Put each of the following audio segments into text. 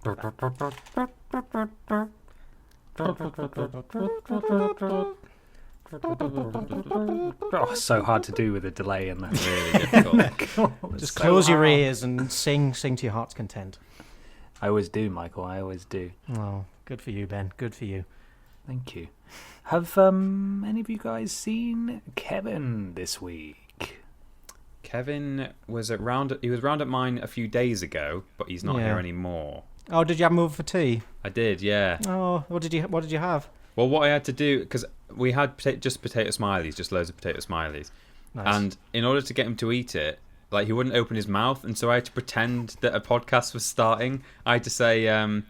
Oh, so hard to do with a delay in that. Really difficult. Just close your ears and sing to your heart's content. I always do, Michael. I always do. Oh, good for you, Ben. Good for you. Thank you. Have any of you guys seen Kevin this week? Kevin was round at mine a few days ago, but he's not here anymore. Oh, did you have him over for tea? I did, yeah. Oh, what did you have? Well, what I had to do, because we had just potato smileys, just loads of potato smileys. Nice. And in order to get him to eat it, like, he wouldn't open his mouth, and so I had to pretend that a podcast was starting. I had to say, I'd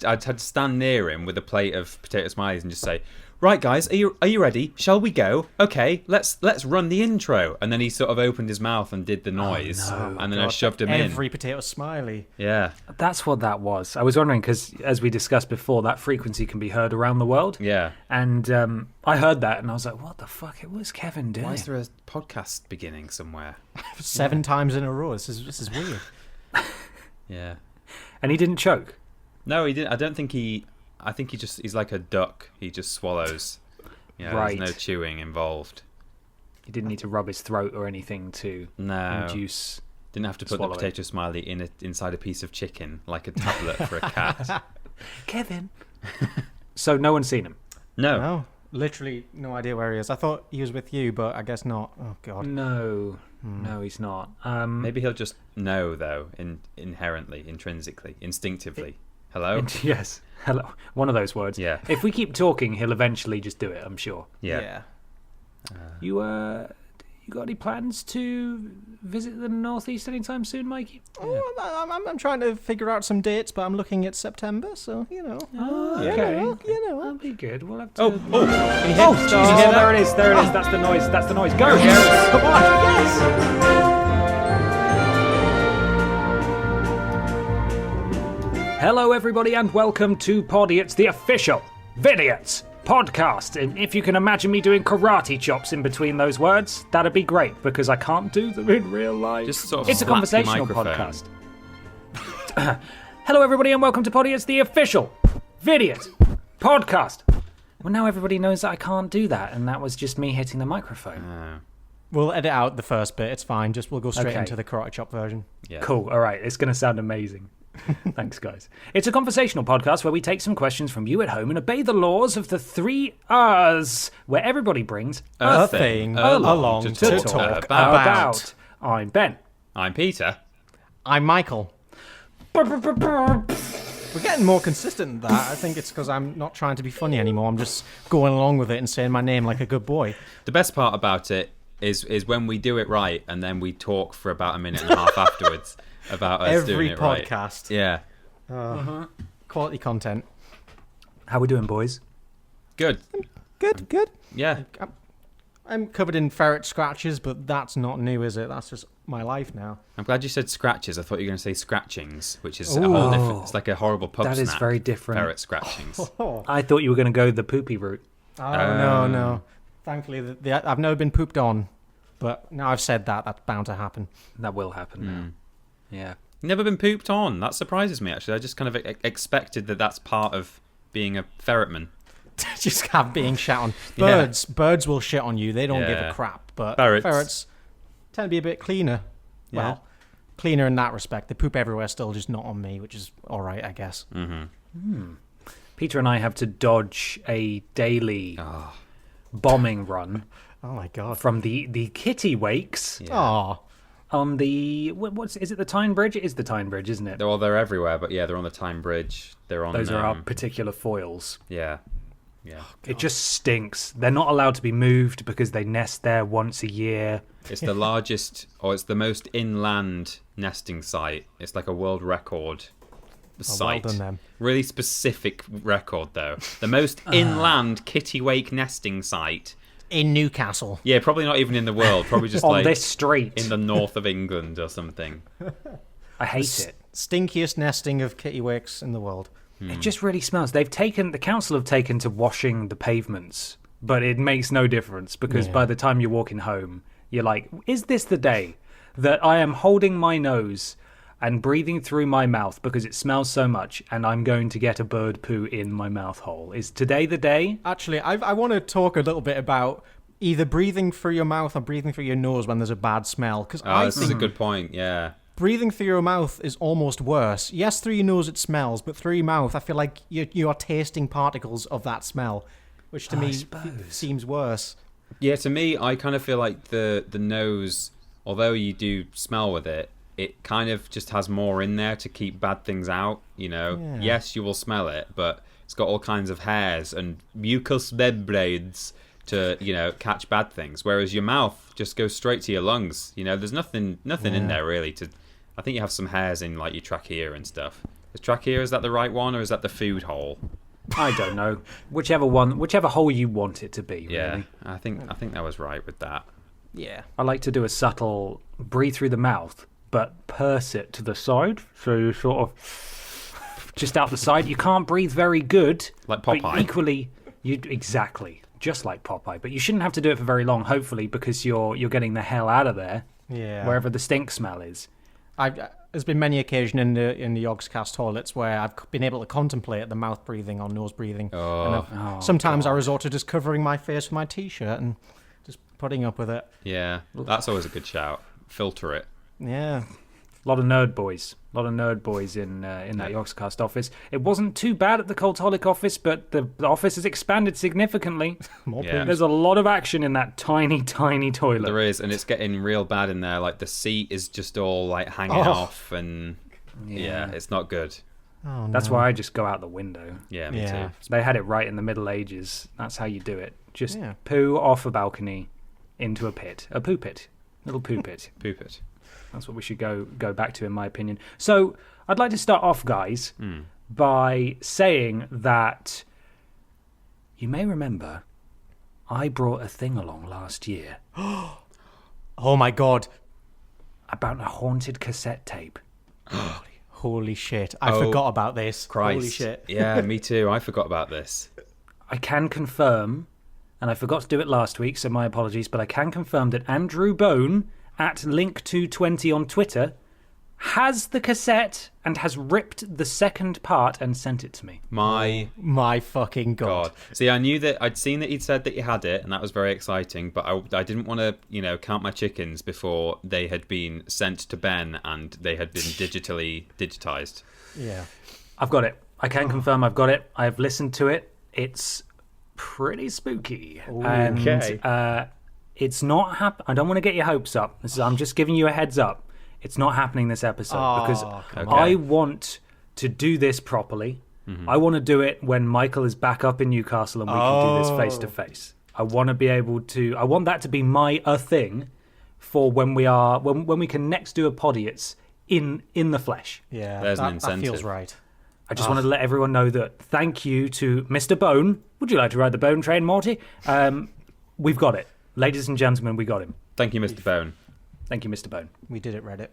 had to stand near him with a plate of potato smileys and just say, "Right, guys, are you ready? Shall we go? Okay, let's run the intro." And then he sort of opened his mouth and did the noise, and then I shoved him in. Every potato smiley. Yeah, that's what that was. I was wondering because, as we discussed before, that frequency can be heard around the world. Yeah, and I heard that and I was like, "What the fuck? It was Kevin doing." Why is there a podcast beginning somewhere? 7 times in a row. This is weird. Yeah, and he didn't choke. No, he didn't. I don't think he. I think he's like a duck. He just swallows. Right. There's no chewing involved. He didn't need to rub his throat or anything to induce. Didn't have to put the potato smiley inside a piece of chicken like a tablet for a cat. Kevin. So no one's seen him? No. Literally no idea where he is. I thought he was with you, but I guess not. Oh, God. No, he's not. Maybe he'll just know, though, inherently, intrinsically, instinctively. Hello? Yes. Hello. One of those words. Yeah. If we keep talking, he'll eventually just do it, I'm sure. Yeah. You got any plans to visit the Northeast anytime soon, Mikey? Oh, I'm trying to figure out some dates, but I'm looking at September, so, Oh, okay. That'll be good. We'll have to... Oh, there it is. There it is. That's the noise. That's the noise. Go! Yes. Come on. Yes! Hello, everybody, and welcome to Podiots, the official Vidiots podcast. And if you can imagine me doing karate chops in between those words, that'd be great, because I can't do them in real life. Just sort of it's a conversational microphone. Podcast. Hello, everybody, and welcome to Podiots, the official Vidiots podcast. Well, now everybody knows that I can't do that, and that was just me hitting the microphone. We'll edit out the first bit. It's fine. We'll go straight into the karate chop version. Yeah. Cool. All right. It's going to sound amazing. Thanks, guys. It's a conversational podcast where we take some questions from you at home and obey the laws of the 3 R's, where everybody brings a thing along to talk about. I'm Ben. I'm Peter. I'm Michael. We're getting more consistent than that. I think it's because I'm not trying to be funny anymore. I'm just going along with it and saying my name like a good boy. The best part about it is when we do it right and then we talk for about a minute and a half afterwards about us doing it right. Every podcast. Yeah. Quality content. How we doing, boys? Good. Good. Yeah. I'm covered in ferret scratches, but that's not new, is it? That's just my life now. I'm glad you said scratches. I thought you were going to say scratchings, which is a whole different... It's like a horrible pub That snack. is very different. Ferret scratchings. I thought you were going to go the poopy route. Oh, no. Thankfully, I've never been pooped on, but now I've said that, that's bound to happen. That will happen now. Yeah. Never been pooped on. That surprises me, actually. I just kind of expected that that's part of being a ferretman. Just have being shat on. Birds will shit on you. They don't give a crap. But ferrets tend to be a bit cleaner. Yeah. Well, cleaner in that respect. They poop everywhere still, just not on me, which is all right, I guess. Peter and I have to dodge a daily bombing run. Oh, my God. From the kitty wakes. Yeah. On the... is it the Tyne Bridge? It is the Tyne Bridge, isn't it? They're everywhere, but they're on the Tyne Bridge. They're on... Those are our particular foils. Yeah. Yeah. It just stinks. They're not allowed to be moved because they nest there once a year. It's the largest, or it's the most inland nesting site. It's like a world record site. Well done, them. Really specific record, though. The most inland kittiwake nesting site. In Newcastle. Yeah, probably not even in the world. Probably just on like this street in the north of England or something. I hate it. Stinkiest nesting of kittiwakes in the world. It just really smells. The council have taken to washing the pavements, but it makes no difference because by the time you're walking home, you're like, is this the day that I am holding my nose and breathing through my mouth because it smells so much, and I'm going to get a bird poo in my mouth hole. Is today the day? Actually, I want to talk a little bit about either breathing through your mouth or breathing through your nose when there's a bad smell. Because this is a good point, yeah. Breathing through your mouth is almost worse. Yes, through your nose it smells, but through your mouth, I feel like you are tasting particles of that smell, which to me seems worse. Yeah, to me, I kind of feel like the nose, although you do smell with it, it kind of just has more in there to keep bad things out, you know? Yeah. Yes, you will smell it, but it's got all kinds of hairs and mucous membranes to, you know, catch bad things. Whereas your mouth just goes straight to your lungs. You know, there's nothing in there really to... I think you have some hairs in, like, your trachea and stuff. Is that the right one, or is that the food hole? I don't know. Whichever hole you want it to be, really. Yeah, I think that was right with that. Yeah. I like to do a subtle breathe through the mouth, but purse it to the side, so you sort of just out the side. You can't breathe very good. Like Popeye. But equally, exactly, just like Popeye. But you shouldn't have to do it for very long, hopefully, because you're getting the hell out of there, wherever the stink smell is. There's been many occasions in the Yogscast toilets where I've been able to contemplate the mouth breathing or nose breathing. Sometimes I resort to just covering my face with my t-shirt and just putting up with it. Yeah, that's always a good shout. Filter it. Yeah. A lot of nerd boys in that Yogscast office. It wasn't too bad at the Cultaholic office, but the office has expanded significantly. There's a lot of action in that tiny, tiny toilet. There is, and it's getting real bad in there. Like, the seat is just all, like, hanging off, and yeah, it's not good. Oh, no. That's why I just go out the window. Yeah, me too. They had it right in the Middle Ages. That's how you do it. Just poo off a balcony into a pit. A poo pit. Little poo pit. Poop it. That's what we should go back to, in my opinion. So I'd like to start off, guys, by saying that you may remember I brought a thing along last year. Oh my God. About a haunted cassette tape. Holy shit. I forgot about this. Christ. Holy shit. Yeah, me too. I forgot about this. I can confirm, and I forgot to do it last week, so my apologies, but I can confirm that Andrew Bone at Link220 on Twitter has the cassette and has ripped the second part and sent it to me. My fucking God. See, I knew that I'd seen that he'd said that he had it, and that was very exciting, but I didn't want to, count my chickens before they had been sent to Ben and they had been digitized. Yeah. I've got it. I can confirm I've got it. I've listened to it. It's pretty spooky. And it's not I don't want to get your hopes up. I'm just giving you a heads up. It's not happening this episode because I want to do this properly. Mm-hmm. I want to do it when Michael is back up in Newcastle and we can do this face to face. I want to be able to. I want that to be my thing for when we can next do a Podiots in the flesh. Yeah, there's an incentive. That feels right. I just wanted to let everyone know that. Thank you to Mr. Bone. Would you like to ride the Bone train, Morty? We've got it. Ladies and gentlemen, we got him. Thank you, Mr. Bone. Thank you, Mr. Bone. We did it, Reddit.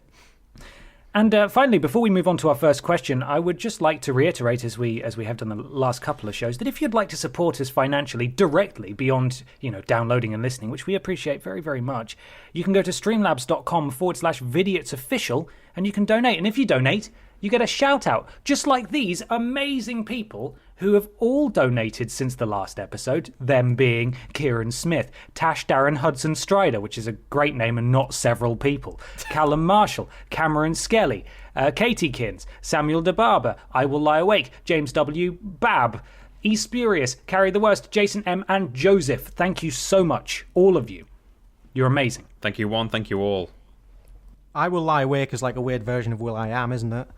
And finally, before we move on to our first question, I would just like to reiterate, as we have done the last couple of shows, that if you'd like to support us financially directly beyond, downloading and listening, which we appreciate very, very much, you can go to streamlabs.com/Vidiots official and you can donate. And if you donate, you get a shout out, just like these amazing people who have all donated since the last episode, them being Kieran Smith, Tash Darren Hudson Strider, which is a great name and not several people, Callum Marshall, Cameron Skelly, Katie Kins, Samuel DeBarber, I Will Lie Awake, James W. Babb, E. Spurious, Carry the Worst, Jason M. and Joseph. Thank you so much, all of you. You're amazing. Thank you one, thank you all. I Will Lie Awake is like a weird version of Will I Am, isn't it?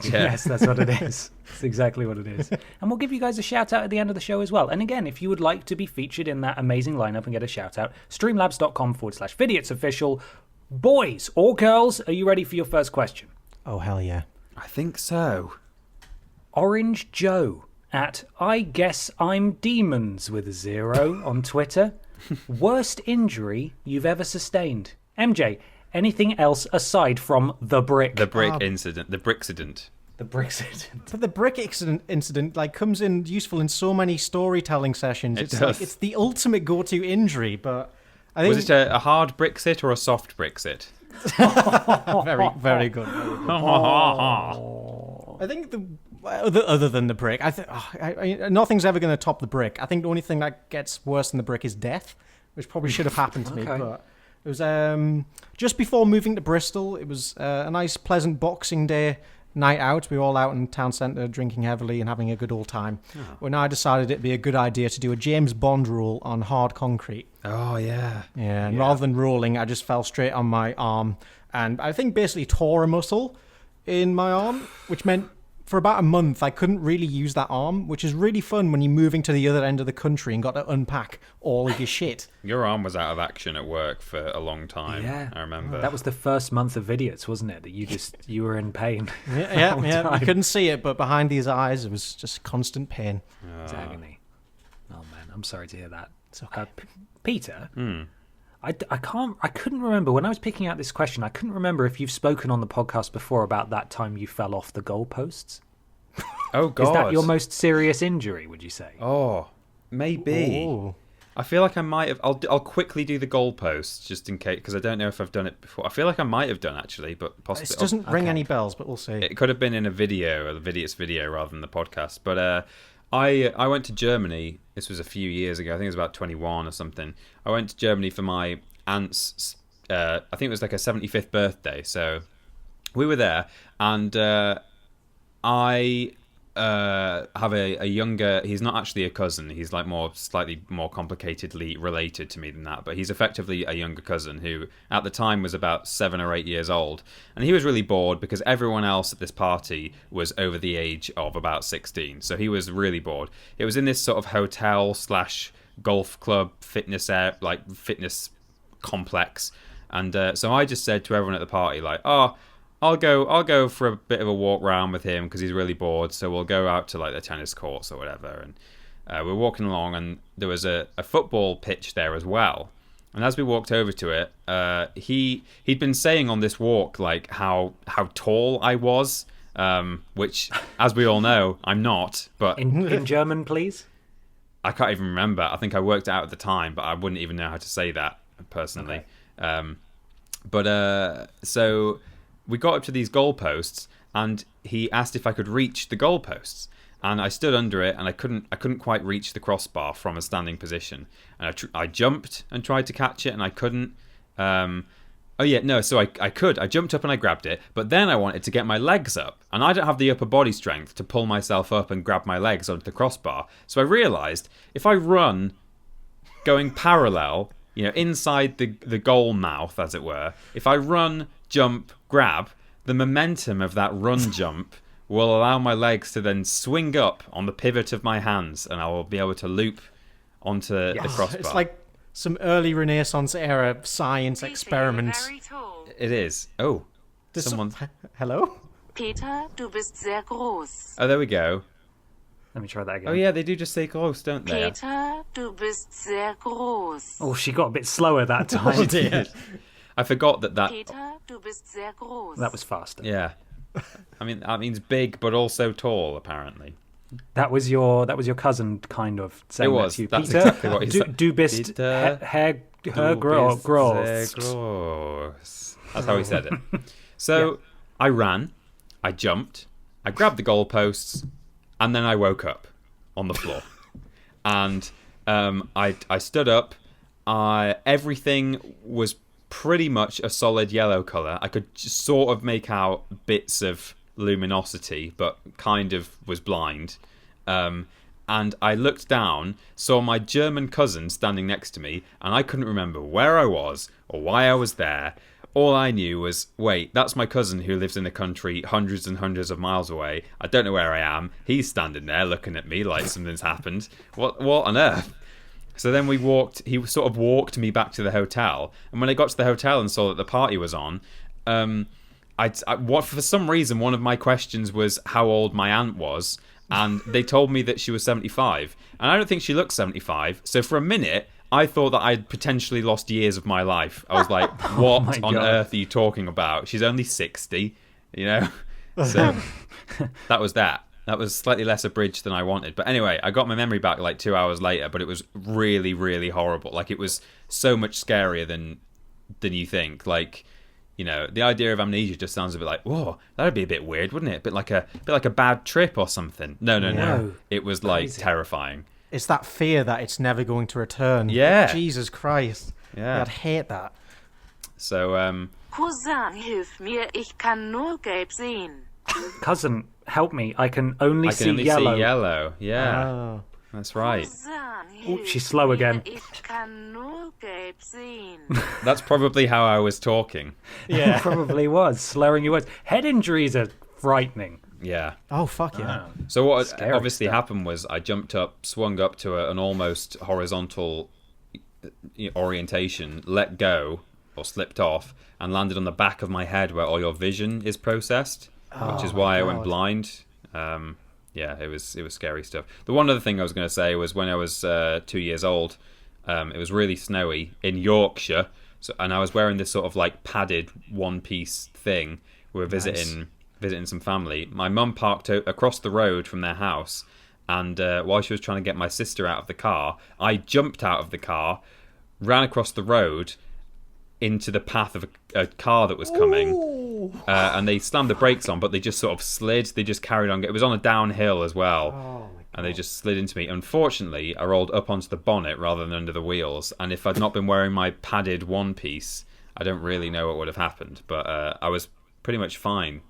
Yeah. Yes, that's what it is. That's exactly what it is. And we'll give you guys a shout out at the end of the show as well. And again, if you would like to be featured in that amazing lineup and get a shout out, streamlabs.com/Vidiots official. Boys or girls, are you ready for your first question? Oh, hell yeah. I think so. Orange Joe at I Guess I'm Demons with a 0 on Twitter. Worst injury you've ever sustained? MJ, anything else aside from the brick? The brick incident. The bricksident. The bricksident. But the brick incident comes in useful in so many storytelling sessions. It does. It's the ultimate go-to injury, but I think... Was it a hard Brexit or a soft Brexit? Very, very good. I think other than the brick, I think nothing's ever going to top the brick. I think the only thing that gets worse than the brick is death, which probably should have happened to me. But it was just before moving to Bristol. It was a nice, pleasant Boxing Day night out. We were all out in town centre drinking heavily and having a good old time. When I decided it'd be a good idea to do a James Bond rule on hard concrete. Oh, yeah. Yeah, and rather than rolling, I just fell straight on my arm. And I think basically tore a muscle in my arm, which meant for about a month I couldn't really use that arm, which is really fun when you're moving to the other end of the country and got to unpack all of your shit. Your arm was out of action at work for a long time. Yeah, I remember. That was the first month of Vidiots, wasn't it? That you were in pain. Yeah. You couldn't see it, but behind these eyes, it was just constant pain. It's agony. Oh man, I'm sorry to hear that. It's okay. Peter, I couldn't remember when I was picking out this question. I couldn't remember if you've spoken on the podcast before about that time you fell off the goalposts. Oh God! Is that your most serious injury? Would you say? Oh, maybe. Ooh. I feel like I might have. I'll quickly do the goalposts just in case, because I don't know if I've done it before. I feel like I might have done actually, but possibly. It doesn't ring any bells, but we'll see. It could have been in a video, a Vidiots video, rather than the podcast. But I went to Germany. This was a few years ago. I think it was about 21 or something. I went to Germany for my aunt's. I think it was like a 75th birthday. So we were there, and I have a younger. He's not actually a cousin. He's like slightly more complicatedly related to me than that. But he's effectively a younger cousin who, at the time, was about 7 or 8 years old, and he was really bored because everyone else at this party was over the age of about 16. So he was really bored. It was in this sort of hotel / golf club fitness complex, and so I just said to everyone at the party, like, "Oh, I'll go for a bit of a walk round with him because he's really bored. So we'll go out to like the tennis courts or whatever." And we're walking along, and there was a football pitch there as well. And as we walked over to it, he'd been saying on this walk like how tall I was, which, as we all know, I'm not. But in German, please. I can't even remember. I think I worked it out at the time, but I wouldn't even know how to say that personally. Okay. So we got up to these goalposts, and he asked if I could reach the goalposts, and I stood under it, and I couldn't quite reach the crossbar from a standing position, and I jumped and tried to catch it, and I couldn't. So I could. I jumped up and I grabbed it, but then I wanted to get my legs up, and I don't have the upper body strength to pull myself up and grab my legs onto the crossbar. So I realised if I run, going parallel, inside the goal mouth, as it were, if I run, jump, grab, the momentum of that run jump will allow my legs to then swing up on the pivot of my hands, and I will be able to loop onto the crossbar. It's like some early Renaissance era science experiment. It is. Oh, someone. Hello? Peter, du bist sehr groß. Oh, there we go. Let me try that again. Oh yeah, they do just say gross, don't they? Peter, du bist sehr groß. Oh, she got a bit slower that time. She did. I forgot that. Peter, du bist sehr groß. That was faster. Yeah. I mean, that means big, but also tall, apparently. That was your cousin kind of saying that to you. That's Peter, exactly what he said. Du bist her groß. That's how he said it. So I ran, I jumped, I grabbed the goalposts, and then I woke up on the floor. And I stood up. Everything was pretty much a solid yellow colour. I could just sort of make out bits of luminosity, but kind of was blind. And I looked down, saw my German cousin standing next to me, and I couldn't remember where I was or why I was there. All I knew was, wait, that's my cousin who lives in a country hundreds and hundreds of miles away. I don't know where I am. He's standing there looking at me like something's happened. What on earth? So then he sort of walked me back to the hotel. And when I got to the hotel and saw that the party was on, for some reason, one of my questions was how old my aunt was. And they told me that she was 75. And I don't think she looked 75. So for a minute, I thought that I'd potentially lost years of my life. I was like, what on earth are you talking about? She's only 60, So that was that. That was slightly less abridged than I wanted. But anyway, I got my memory back like 2 hours later, but it was really, really horrible. Like, it was so much scarier than you think. Like, the idea of amnesia just sounds a bit like, whoa, that'd be a bit weird, wouldn't it? A bit like a bad trip or something. No. It was like terrifying. It's that fear that it's never going to return. Yeah. Jesus Christ. Yeah. I'd hate that. So, Cousin, hilf mir, ich kann nur gelb sehen. Cousin, help me. I can only see see yellow. yellow. Yeah. Oh. That's right. Oh, she's slow again. Ich kann nur gelb sehen. That's probably how I was talking. Yeah. Probably was. Slurring your words. Head injuries are frightening. Yeah. Oh, fuck yeah. So what Scary obviously stuff. happened was I jumped up, swung up to an almost horizontal orientation, let go, or slipped off, and landed on the back of my head where all your vision is processed, which is why I went blind. Yeah, it was scary stuff. The one other thing I was going to say was when I was 2 years old, it was really snowy in Yorkshire, and I was wearing this sort of like padded one-piece thing. We were visiting some family. My mum parked across the road from their house, and while she was trying to get my sister out of the car, I jumped out of the car, ran across the road into the path of a car that was coming, and they slammed the brakes on, but they just sort of slid. They just carried on. It was on a downhill as well, and they just slid into me. Unfortunately, I rolled up onto the bonnet rather than under the wheels, and if I'd not been wearing my padded one-piece, I don't really know what would have happened, but I was pretty much fine.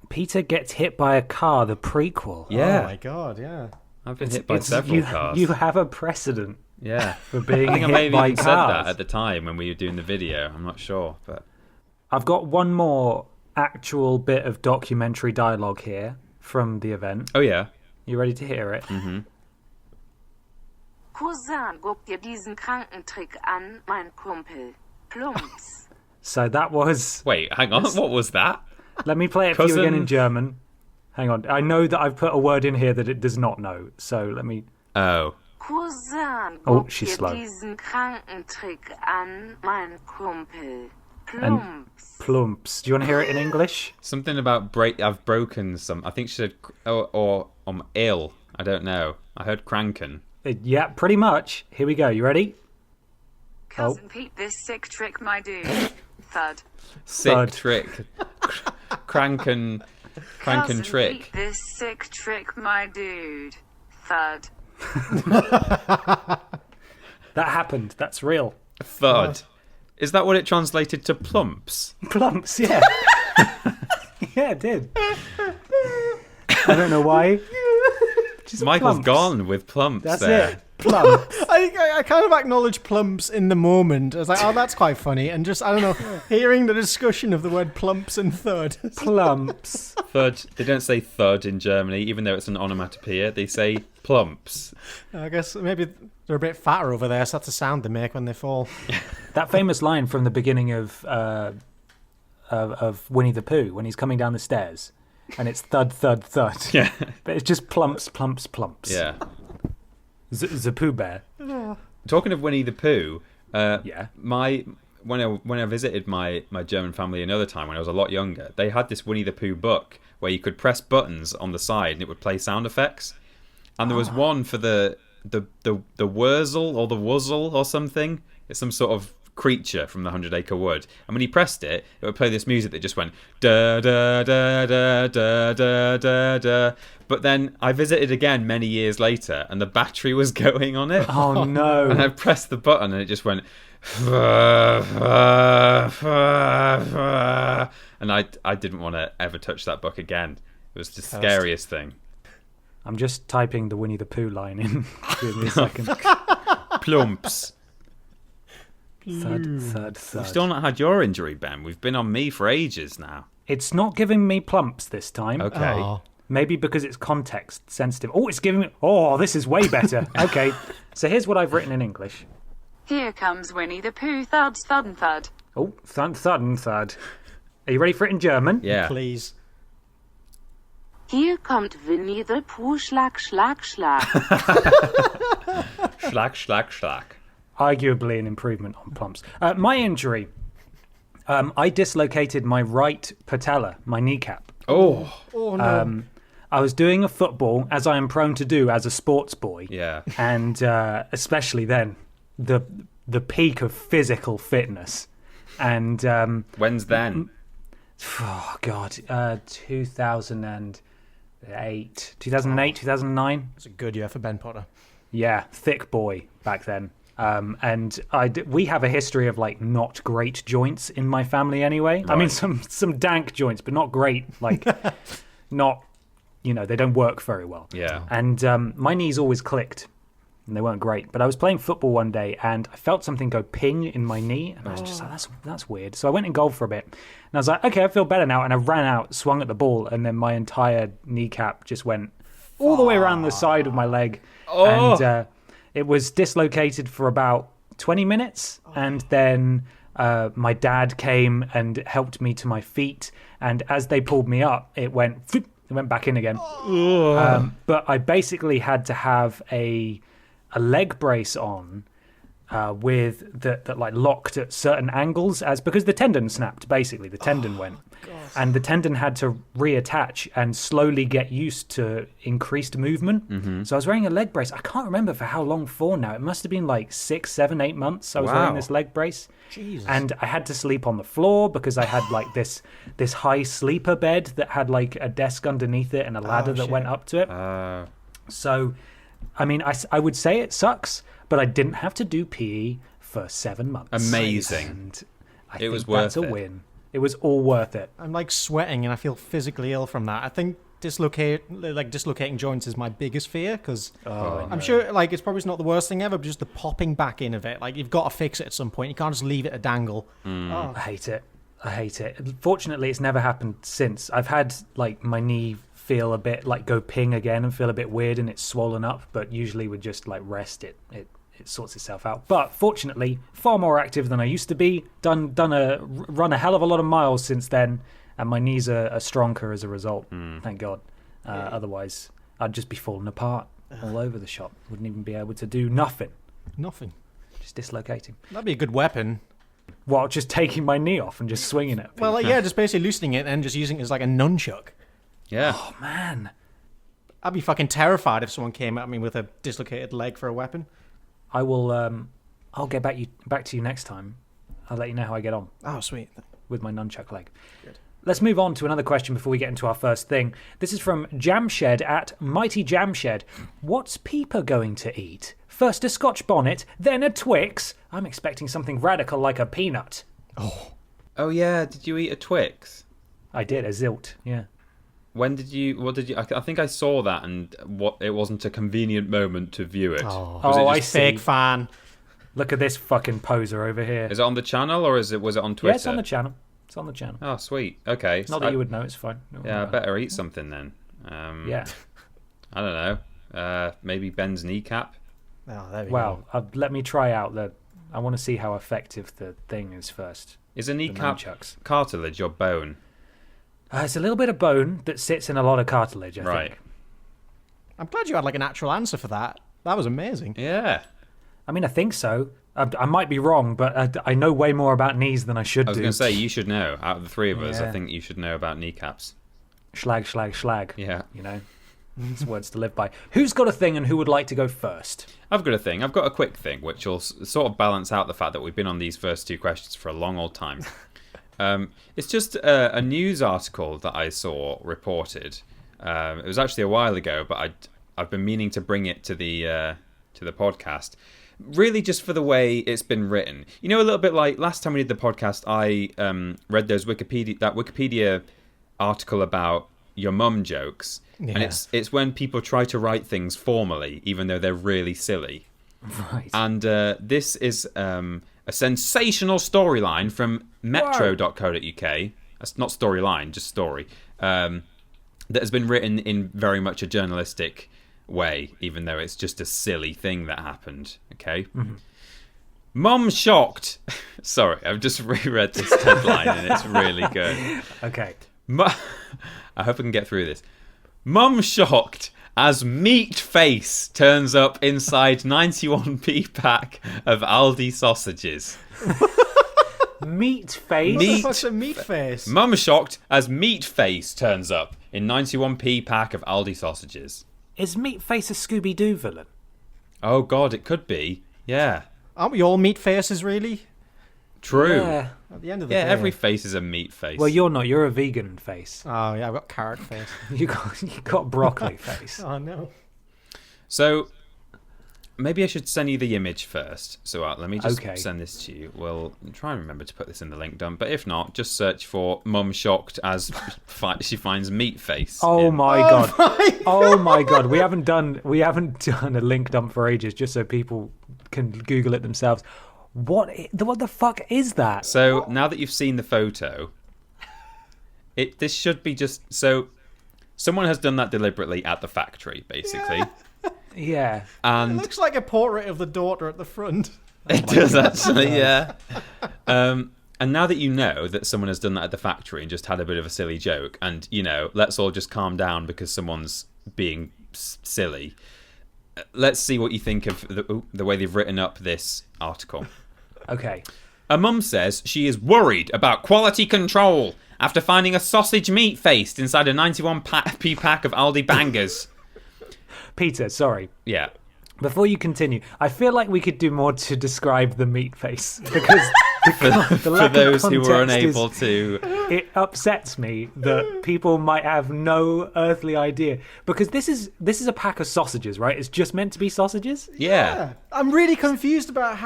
Peter gets hit by a car, the prequel. Yeah. Oh, my God, yeah. I've been hit by several cars. You have a precedent Yeah. for being I think I hit may have by even cars. said that at the time when we were doing the video. I'm not sure, but I've got one more actual bit of documentary dialogue here from the event. oh yeah. You ready to hear it? Mm-hmm. Cousin, guck dir diesen Krankentrick an, mein Kumpel. Plumps. So that was... Wait, hang on. What was that? Let me play it for you again Cousin- in German. Hang on. I know that I've put a word in here that it does not know. So let me... Oh. Cousin, Oh, guck she's dir slow. diesen Krankentrick an, mein Kumpel. And Plumps. plumps. Do you want to hear it in English? Something about I've broken some. I think she said, or I'm ill. I don't know. I heard cranken. Yeah, pretty much. Here we go. You ready? Cousin Pete, this sick trick, my dude. Thud. Sick Thud. trick. Cranken Cousin trick. Pete, this sick trick, my dude. Thud. That happened. That's real. Thud. Is that what it translated to plumps? Plumps, yeah. Yeah, it did. I don't know why. Just Michael's plumps. gone with plumps That's there. it. Plumps. I kind of acknowledge plumps in the moment. I was like, oh, that's quite funny. And just, I don't know, hearing the discussion of the word plumps and thud. Plumps. Thud. They don't say thud in Germany, even though it's an onomatopoeia. They say plumps. I guess maybe they're a bit fatter over there, so that's the sound they make when they fall. That famous line from the beginning of Winnie the Pooh when he's coming down the stairs, and it's thud, thud, thud. Yeah. But it's just plumps, plumps, plumps. Yeah. The Pooh Bear. Talking of Winnie the Pooh, Yeah. when I visited my German family another time when I was a lot younger, they had this Winnie the Pooh book where you could press buttons on the side and it would play sound effects. And there was one for the Wurzel or the Wuzzle or something. It's some sort of creature from the 100 Acre Wood. And when he pressed it, it would play this music that just went da da da da da da da da. But then I visited again many years later and the battery was going on it. Oh no. And I pressed the button and it just went and I didn't want to ever touch that book again. It was the scariest thing. I'm just typing the Winnie the Pooh line in. Give me a second. Plumps. Thud, thud, thud. We've still not had your injury, Ben. We've been on me for ages now. It's not giving me plumps this time. Okay. Oh. Maybe because it's context sensitive. Oh, it's giving me... Oh, this is way better. Okay. So here's what I've written in English. Here comes Winnie the Pooh. Thuds, thud, and thud. Oh, thud, thud, and thud. Are you ready for it in German? Yeah. Please. Hier kommt Winnie the Pooh, Schlag, Schlag, Schlag. Schlag, schlag, schlag. Arguably an improvement on plumps. My injury. I dislocated my right patella, my kneecap. Oh. Oh, no. I was doing a football, as I am prone to do as a sports boy. Yeah. And especially then, the peak of physical fitness. And When's then? oh god, 2008, 2009. It's a good year for Ben Potter. Yeah, thick boy back then. And we have a history of like not great joints in my family anyway. I mean, some dank joints, but not great. Like, not, they don't work very well. Yeah. And my knees always clicked, and they weren't great. But I was playing football one day, and I felt something go ping in my knee, and I was just like, that's weird. So I went in goal for a bit, and I was like, okay, I feel better now. And I ran out, swung at the ball, and then my entire kneecap just went all the way around the side of my leg, and it was dislocated for about 20 minutes, and then my dad came and helped me to my feet, and as they pulled me up, it went back in again. But I basically had to have a leg brace on with that like locked at certain angles, because the tendon snapped. Basically, the tendon went, and the tendon had to reattach and slowly get used to increased movement. So I was wearing a leg brace. I can't remember for how long for now. It must have been like 6, 7, 8 months. I was wearing this leg brace. Jesus. And I had to sleep on the floor because I had like this high sleeper bed that had like a desk underneath it and a ladder that went up to it. So, I mean, I would say it sucks, but I didn't have to do PE for 7 months. Amazing. And It was worth that's a win. It was all worth it. I'm like sweating and I feel physically ill from that. I think dislocating joints is my biggest fear, because I'm sure like it's probably not the worst thing ever, but just the popping back in of it. Like, you've got to fix it at some point. You can't just leave it to dangle. I hate it. Fortunately, it's never happened since. I've had like my knee feel a bit like go ping again and feel a bit weird, and it's swollen up, but usually with just like rest it sorts itself out. But fortunately, far more active than I used to be. Run a hell of a lot of miles since then, and my knees are stronger as a result. Thank God. Otherwise, I'd just be falling apart all over the shop. Wouldn't even be able to do nothing. Just dislocating. That'd be a good weapon. Well, just taking my knee off and just swinging it. Well, yeah, just basically loosening it and just using it as like a nunchuck. Yeah. Oh man, I'd be fucking terrified if someone came at me with a dislocated leg for a weapon. I will. I'll get back to you next time. I'll let you know how I get on. Oh, sweet. With my nunchuck leg. Good. Let's move on to another question before we get into our first thing. This is from Jamshed at Mighty Jamshed. What's Peeper going to eat? First a Scotch bonnet, then a Twix. I'm expecting something radical like a peanut. Oh yeah, did you eat a Twix? I did, a Zilt, yeah. What did you? I think I saw that, and it wasn't a convenient moment to view it. I see. Fake fan. Look at this fucking poser over here. Is it on the channel, or was it on Twitter? Yeah, it's on the channel. It's on the channel. Oh, sweet. Okay. Not that you would know, it's fine. I better eat something then. Yeah. I don't know. Maybe Ben's kneecap. Oh, there we go. Let me try out I want to see how effective the thing is first. Is a kneecap cartilage or bone? It's a little bit of bone that sits in a lot of cartilage, I think. I'm glad you had like an actual answer for that. That was amazing. Yeah. I mean, I think so. I might be wrong, but I know way more about knees than I should do. I was going to say, you should know. Out of the three of us, I think you should know about kneecaps. Schlag. Yeah. It's words to live by. Who's got a thing and who would like to go first? I've got a thing. I've got a quick thing, which will sort of balance out the fact that we've been on these first two questions for a long old time. It's just a news article that I saw reported. It was actually a while ago, but I've been meaning to bring it to the podcast. Really, just for the way it's been written. A little bit like last time we did the podcast, I read that Wikipedia article about your mum jokes, and it's when people try to write things formally, even though they're really silly. Right. And this is a sensational storyline from metro.co.uk. That's not storyline, just story. That has been written in very much a journalistic way, even though it's just a silly thing that happened. Okay. Mm-hmm. Mum shocked. Sorry, I've just reread this headline and it's really good. Okay. I hope I can get through this. Mum shocked as meat face turns up inside 91p pack of Aldi sausages. Meat face? What the fuck's a meat face? Mum shocked as meat face turns up in 91p pack of Aldi sausages. Is meat face a Scooby-Doo villain? Oh god, it could be. Yeah. Aren't we all meat faces, really? True. Yeah. At the end of the Yeah, day. every face is a meat face. Well, you're not. You're a vegan face. Oh, yeah, I've got carrot face. You got broccoli face. Oh, no. So, maybe I should send you the image first. So let me just Okay. send this to you. Well, try and remember to put this in the link dump. But if not, just search for "mum shocked as she finds meat face." Oh my god! Oh my god! We haven't done a link dump for ages, just so people can Google it themselves. What the fuck is that? So now that you've seen the photo, this should be just so. Someone has done that deliberately at the factory, basically. Yeah. It And looks like a portrait of the daughter at the front. it does actually, yeah. And now that you know that someone has done that at the factory and just had a bit of a silly joke, and let's all just calm down because someone's being silly. Let's see what you think of the way they've written up this article. Okay. A mum says she is worried about quality control after finding a sausage meat faced inside a 91p pack of Aldi bangers. Peter, sorry. Yeah. Before you continue, I feel like we could do more to describe the meat face because the For lack of those who were context unable is, to. it upsets me that people might have no earthly idea because this is a pack of sausages, right? It's just meant to be sausages. Yeah. I'm really confused about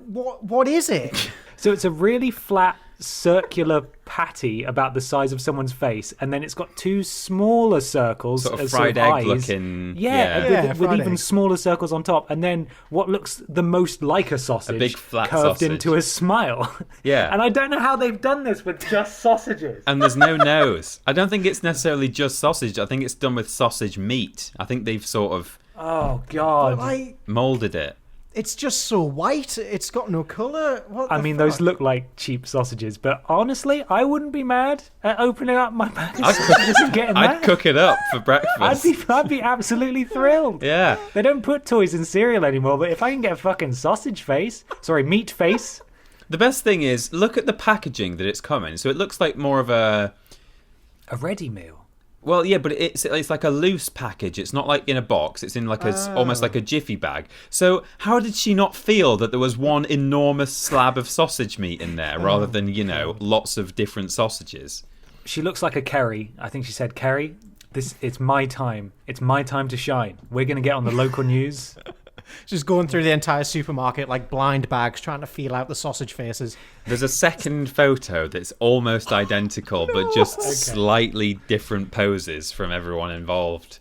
what is it? So it's a really flat circular patty about the size of someone's face, and then it's got two smaller circles, Sort of as fried sort of egg eyes. looking. Yeah, with fried even egg. smaller circles on top, and then what looks the most like a sausage, big flat curved sausage. into a smile. Yeah. And I don't know how they've done this with just sausages. And there's no nose. I don't think it's necessarily just sausage. I think it's done with sausage meat. I think they've sort of Oh god! moulded it. It's just so white. It's got no colour. What I the mean, fuck? those look like cheap sausages, but honestly, I wouldn't be mad at opening up my pack of sausages and getting I'd that. cook it up for breakfast. I'd be absolutely thrilled. Yeah. They don't put toys in cereal anymore, but if I can get a fucking meat face. The best thing is, look at the packaging that it's come in. So it looks like more of a... A ready meal. Well, yeah, but it's like a loose package. It's not like in a box. It's in like almost like a jiffy bag. So how did she not feel that there was one enormous slab of sausage meat in there rather than, lots of different sausages? She looks like a Kerry. I think she said, Kerry, it's my time. It's my time to shine. We're going to get on the local news. Just going through the entire supermarket like blind bags, trying to feel out the sausage faces. There's a second photo that's almost identical, but just slightly different poses from everyone involved.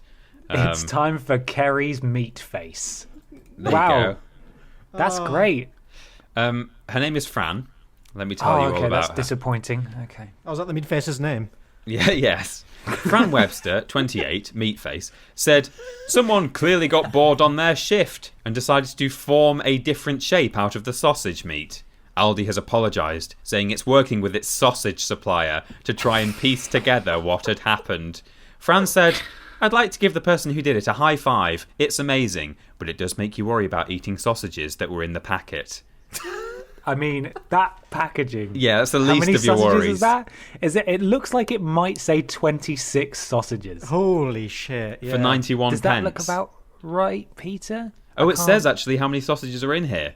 It's time for Kerry's meat face. There Wow. you go. That's great. Her name is Fran. Let me tell you all about that's her. disappointing. Okay. Oh, was that the meat face's name? Yeah, yes. Fran Webster, 28, Meatface, said, "Someone clearly got bored on their shift and decided to form a different shape out of the sausage meat. Aldi has apologised, saying it's working with its sausage supplier to try and piece together what had happened. Fran said, I'd like to give the person who did it a high five. It's amazing, but it does make you worry about eating sausages that were in the packet." I mean, that packaging. Yeah, that's the How least many of your sausages worries. is that? It looks like it might say 26 sausages. Holy shit! Yeah. For 91 Does that pence. look about right, Peter? Oh, I it can't- says actually how many sausages are in here.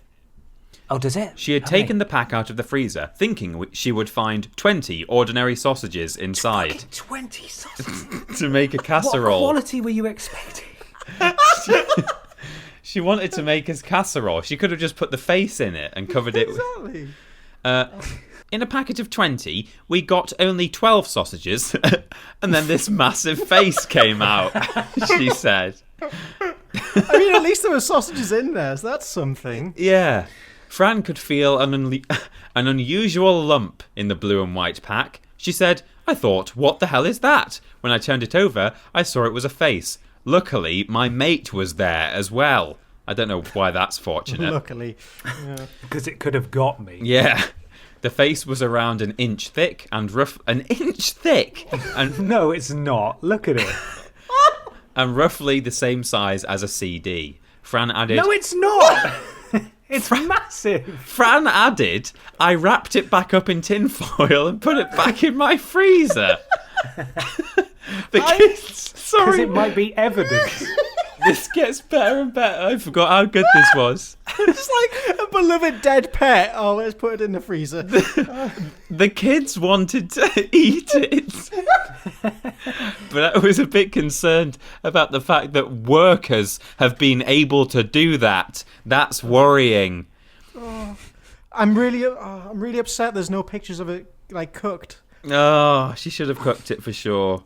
Oh, does it? She had How many? taken the pack out of the freezer, thinking she would find 20 ordinary sausages inside Fucking 20 sausages. to make a What casserole. quality were you expecting? She wanted to make a casserole. She could have just put the face in it and covered it. Exactly. In a packet of 20, we got only 12 sausages, and then this massive face came out, she said. I mean, at least there were sausages in there, so that's something. Yeah. Fran could feel an unusual lump in the blue and white pack. She said, I thought, what the hell is that? When I turned it over, I saw it was a face. Luckily, my mate was there as well. I don't know why that's fortunate. Luckily. Yeah. Because it could have got me. Yeah. The face was around an inch thick and rough. An inch thick? And, No, it's not. Look at it. and roughly the same size as a CD. Fran added... No, it's not. It's massive. Fran added, I wrapped it back up in tinfoil and put it back in my freezer. The kids... Because Sorry. it might be evidence. This gets better and better. I forgot how good this was. It's like a beloved dead pet. Oh, let's put it in the freezer. The kids wanted to eat it. But I was a bit concerned about the fact that workers have been able to do that. That's worrying. I'm really upset there's no pictures of it, like, cooked. Oh, she should have cooked it for sure.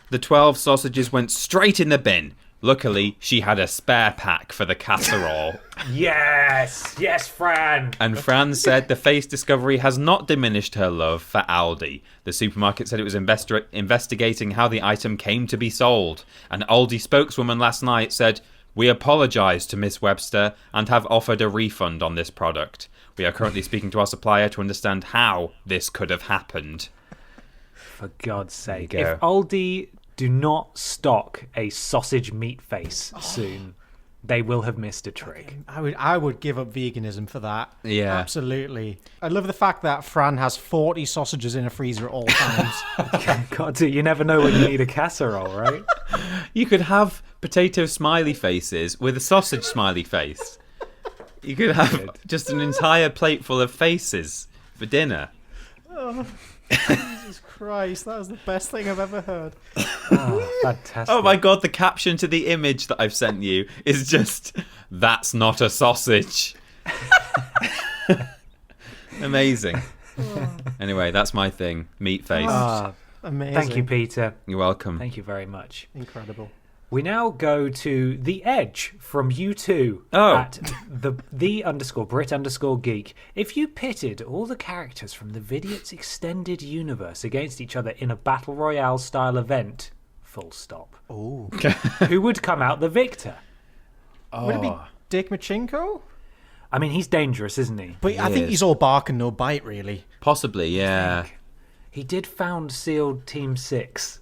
The 12 sausages went straight in the bin. Luckily, she had a spare pack for the casserole. Yes, Fran. And Fran said the face discovery has not diminished her love for Aldi. The supermarket said it was investigating how the item came to be sold. An Aldi spokeswoman last night said, "We apologise to Miss Webster and have offered a refund on this product. We are currently speaking to our supplier to understand how this could have happened." For God's sake. There you go. If Aldi do not stock a sausage meat face soon, they will have missed a trick. I would give up veganism for that. Yeah. Absolutely. I love the fact that Fran has 40 sausages in a freezer at all times. God, you never know when you need a casserole, right? You could have potato smiley faces with a sausage smiley face. You could have just an entire plate full of faces for dinner. Jesus Christ, that was the best thing I've ever heard. Oh, fantastic. Oh my God, the caption to the image that I've sent you is just, "That's not a sausage." Amazing. Anyway, that's my thing. Meat face. Amazing. Thank you, Peter. You're welcome. Thank you very much. Incredible. We now go to The Edge from U2 Oh. at the_Brit_geek. If you pitted all the characters from the Vidiots extended universe against each other in a battle royale style event, full stop. Oh. Who would come out the victor? Would it be Dick Machinko? I mean, he's dangerous, isn't he? But I think is. he's all bark and no bite, really. Possibly, yeah. He did found Sealed Team 6.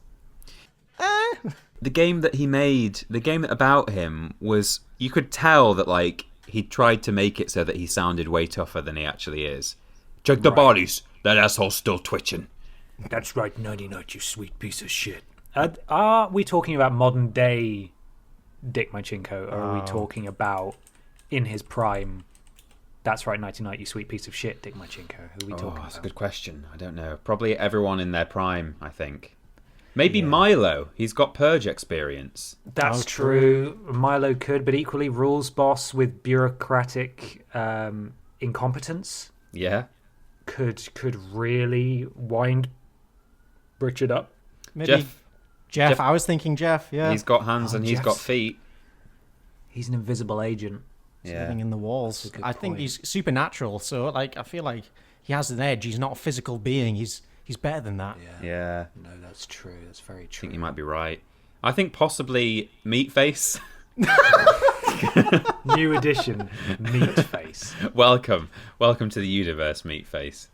The game that he made, the game about him was, you could tell that, like, he tried to make it so that he sounded way tougher than he actually is. Check the bodies. That asshole's still twitching. That's right, 99, you sweet piece of shit. Are we talking about modern day Dick Machinko, or are we talking about in his prime? That's right, 99, you sweet piece of shit, Dick Machinko. Who are we talking That's a about? good question. I don't know. Probably everyone in their prime, I think. Maybe Milo. He's got Purge experience. That's true. Milo could, but equally rules boss with bureaucratic incompetence Yeah. could really wind Richard up. Maybe Jeff. I was thinking Jeff, yeah. He's got hands and he's got Jeff's- feet. He's an invisible agent. Yeah. Living in the walls. That's a good I think point. he's supernatural, so like I feel like he has an edge. He's not a physical being. He's better than that. Yeah. No, that's true. That's very I true. think you might be right. I think possibly Meatface. New edition, Meatface. Welcome to the universe, Meatface.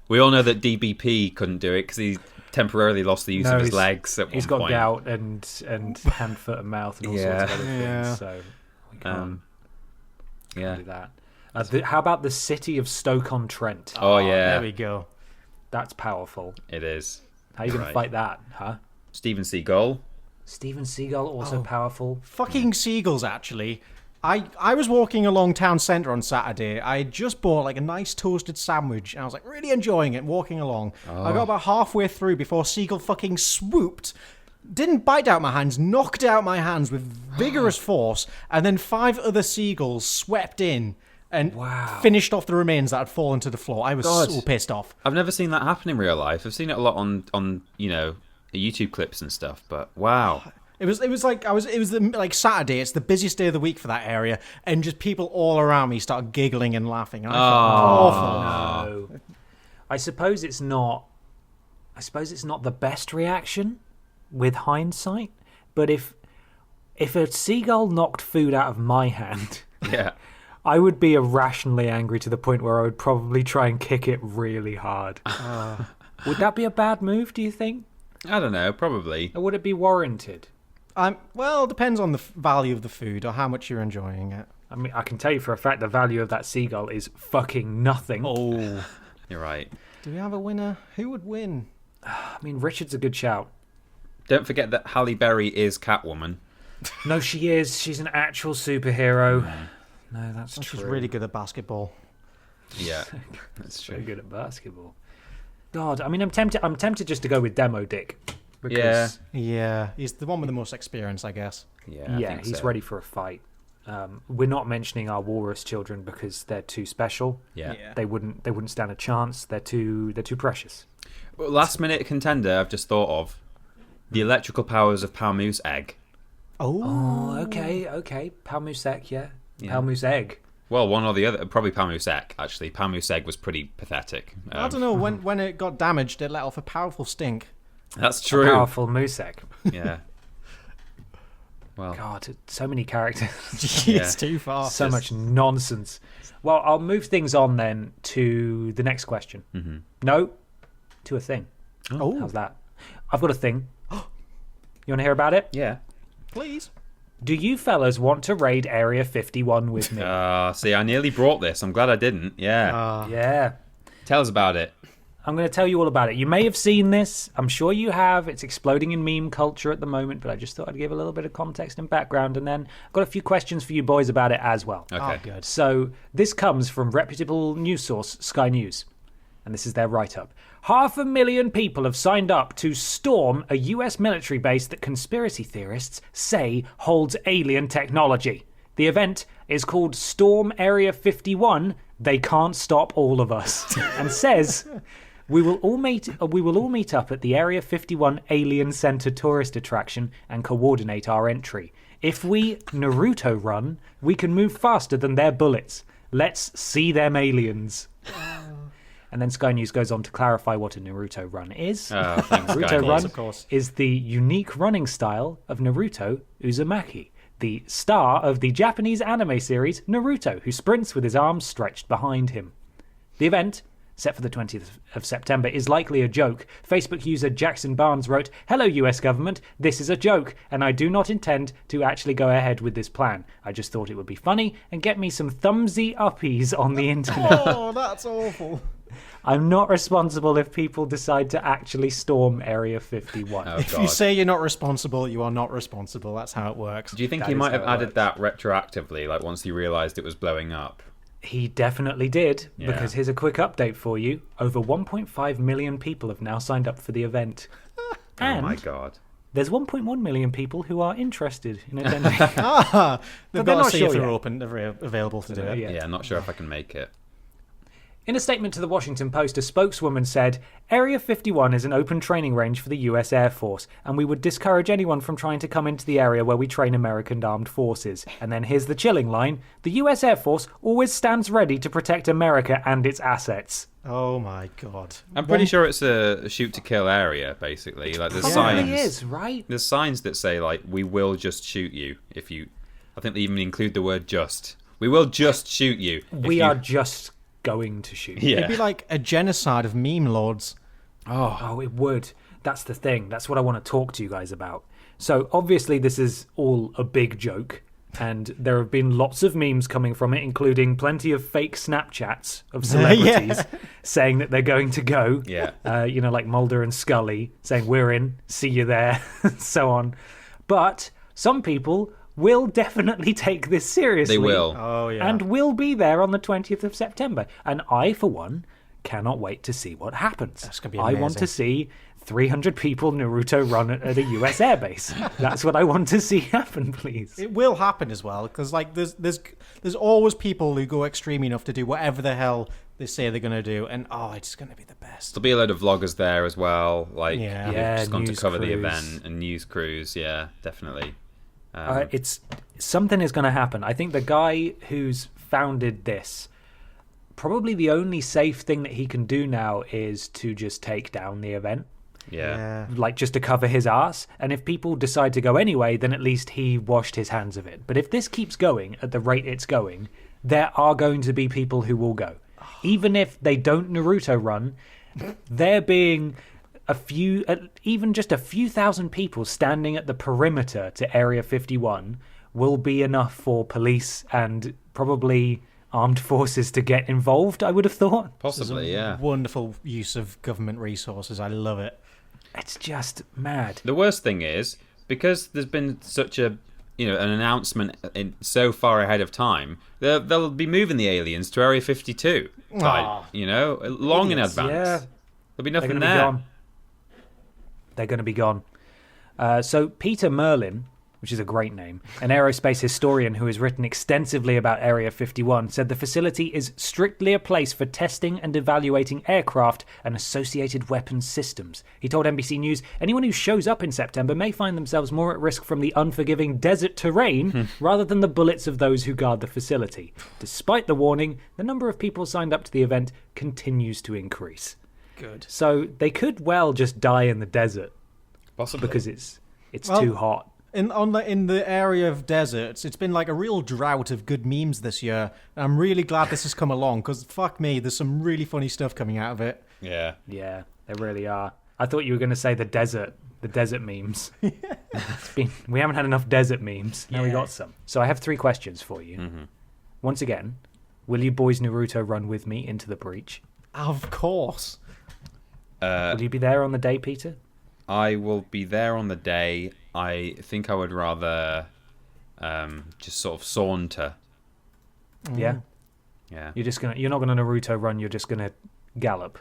We all know that DBP couldn't do it because he temporarily lost the use of his legs at one point. He's got gout and hand, foot, and mouth and all sorts of other things. So we can't do that. How about the city of Stoke-on-Trent? Oh yeah, There we go. That's powerful. it is. How are you going to fight that, huh? Steven Seagal. Steven Seagal, also powerful. Fucking seagulls, actually. I was walking along town centre on Saturday. I had just bought like a nice toasted sandwich and I was like really enjoying it, walking along. I got about halfway through before a seagull fucking swooped, didn't bite out my hands, knocked out my hands with vigorous force, and then 5 other seagulls swept in and finished off the remains that had fallen to the floor. I was so pissed off. I've never seen that happen in real life. I've seen it a lot on YouTube clips and stuff. But wow. It was Saturday. It's the busiest day of the week for that area, and just people all around me started giggling and laughing. And I felt awful. No. I suppose it's not the best reaction with hindsight, but if a seagull knocked food out of my hand, Yeah. I would be irrationally angry to the point where I would probably try and kick it really hard. Would that be a bad move, do you think? I don't know. Probably. Or would it be warranted? Well, it depends on the value of the food or how much you're enjoying it. I mean, I can tell you for a fact the value of that seagull is fucking nothing. Oh. You're right. Do we have a winner? Who would win? I mean, Richard's a good shout. Don't forget that Halle Berry is Catwoman. No, she is. She's an actual superhero. No, that's true. She's really good at basketball. Yeah, that's So true. good at basketball. God, I mean, I'm tempted just to go with Demo Dick. Yeah. Because, Yeah, he's the one with the most experience, I guess. Yeah, I think he's so. ready for a fight. We're not mentioning our walrus children because they're too special. Yeah. They wouldn't stand a chance. They're too precious. Well, last minute contender I've just thought of. The electrical powers of Palmoose Egg. Oh, okay. Palmoose egg, yeah. Palmoose egg. Well, one or the other. Probably Palmoose Egg, actually. Palmoose Egg was pretty pathetic. I don't know, when it got damaged, it let off a powerful stink. That's A true. powerful moose egg. Yeah. Well, God, so many characters. It's too far. So much nonsense. Well, I'll move things on then to the next question. Mm-hmm. No, to a thing. Oh, How's that? I've got a thing. You want to hear about it? yeah. please. Do you fellas want to raid Area 51 with me? See, I nearly brought this. I'm glad I didn't. Yeah. Yeah. Tell us about it. I'm going to tell you all about it. You may have seen this. I'm sure you have. It's exploding in meme culture at the moment, but I just thought I'd give a little bit of context and background, and then I've got a few questions for you boys about it as well. Okay. Good. So this comes from reputable news source Sky News, and this is their write-up. 500,000 people have signed up to storm a US military base that conspiracy theorists say holds alien technology. The event is called Storm Area 51. They can't stop all of us, and says we will all meet up at the Area 51 Alien Center tourist attraction and coordinate our entry. If we Naruto run, we can move faster than their bullets. Let's see them aliens. And then Sky News goes on to clarify what a Naruto run is. Oh, thanks, Naruto Sky run News. Of course. is the unique running style of Naruto Uzumaki, the star of the Japanese anime series Naruto, who sprints with his arms stretched behind him. The event, set for the 20th of September, is likely a joke. Facebook user Jackson Barnes wrote, "Hello US government, this is a joke, and I do not intend to actually go ahead with this plan. I just thought it would be funny and get me some thumbsy uppies on the internet. Oh, that's awful. I'm not responsible if people decide to actually storm Area 51. Oh, If God. you say you're not responsible, you are not responsible. That's how it works. Do you think That he is might have how it added that retroactively, like once he realised it was blowing up? He definitely did, Yeah. because here's a quick update for you. Over 1.5 million people have now signed up for the event. And Oh my God. there's 1.1 million people who are interested in attending. They've But they're got to not see sure if they're yet. open, they're available to do it. Yeah. Yeah, not sure if I can make it. In a statement to the Washington Post, a spokeswoman said, Area 51 is an open training range for the US Air Force, and we would discourage anyone from trying to come into the area where we train American armed forces. And then here's the chilling line. The US Air Force always stands ready to protect America and its assets. Oh my God. I'm pretty sure it's a shoot to kill area, basically. Like there's Probably signs. is, right? There's signs that say like we will just shoot you if you. I think they even include the word just. We will just shoot you. if We you- are just going to shoot. Yeah. It'd be like a genocide of meme lords. Oh, it would. That's the thing. That's what I want to talk to you guys about. So, obviously, this is all a big joke, and there have been lots of memes coming from it, including plenty of fake Snapchats of celebrities saying that they're going to go. Yeah. Like Mulder and Scully saying, we're in, see you there, so on. But some people will definitely take this seriously. They will. Oh, yeah. And will be there on the 20th of September. And I, for one, cannot wait to see what happens. That's gonna be I want amazing. to see 300 people Naruto run at a US airbase. That's what I want to see happen, please. It will happen as well, because like there's always people who go extreme enough to do whatever the hell they say they're going to do, and it's going to be the best. There'll be a load of vloggers there as well. Like Yeah. they've Yeah, just gone to news cover the crews. event and news crews. Yeah, definitely. It's something is going to happen. I think the guy who's founded this, probably the only safe thing that he can do now is to just take down the event. Yeah. Like just to cover his ass. And if people decide to go anyway, then at least he washed his hands of it. But if this keeps going at the rate it's going, there are going to be people who will go. Even if they don't Naruto run, there being even just a few thousand people standing at the perimeter to Area 51 will be enough for police and probably armed forces to get involved, I would have thought. Possibly, yeah. Wonderful use of government resources. I love it. It's just mad. The worst thing is, because there's been such a an announcement so far ahead of time, they'll be moving the aliens to Area 52. Long in Idiots, advance. yeah. There'll be nothing They're there. They're going to be gone. So Peter Merlin, which is a great name, an aerospace historian who has written extensively about Area 51, said the facility is strictly a place for testing and evaluating aircraft and associated weapons systems. He told NBC News, anyone who shows up in September may find themselves more at risk from the unforgiving desert terrain rather than the bullets of those who guard the facility. Despite the warning, the number of people signed up to the event continues to increase. Good. So they could well just die in the desert. Possibly. Because it's too hot. In the area of deserts, it's been like a real drought of good memes this year. And I'm really glad this has come along because fuck me, there's some really funny stuff coming out of it. Yeah. Yeah, they really are. I thought you were going to say the desert memes. We haven't had enough desert memes. Now we got some. So I have 3 questions for you. Mm-hmm. Once again, will you boys Naruto run with me into the breach? Of course. Will you be there on the day, Peter? I will be there on the day. I think I would rather just sort of saunter. Yeah. Yeah. You're not gonna Naruto run. You're just gonna gallop.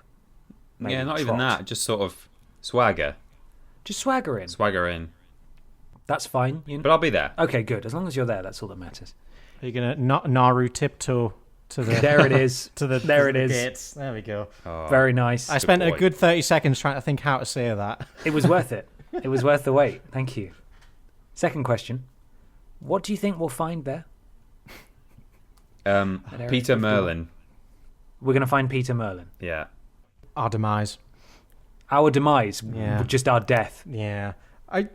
Maybe Yeah, not trot. even that. Just sort of swagger. Just swagger in. Swagger in. That's fine. But I'll be there. Okay, good. As long as you're there, that's all that matters. Are you gonna Naru tiptoe to the? There it is. There it is. Gates. There we go. Oh, Very nice. I spent a boy. good 30 seconds trying to think how to say that. It was worth it. It was worth the wait. Thank you. Second question. What do you think we'll find there? Area Peter 51. Merlin. We're going to find Peter Merlin. Yeah. Our demise. Our demise. Yeah. Just our death. Yeah. I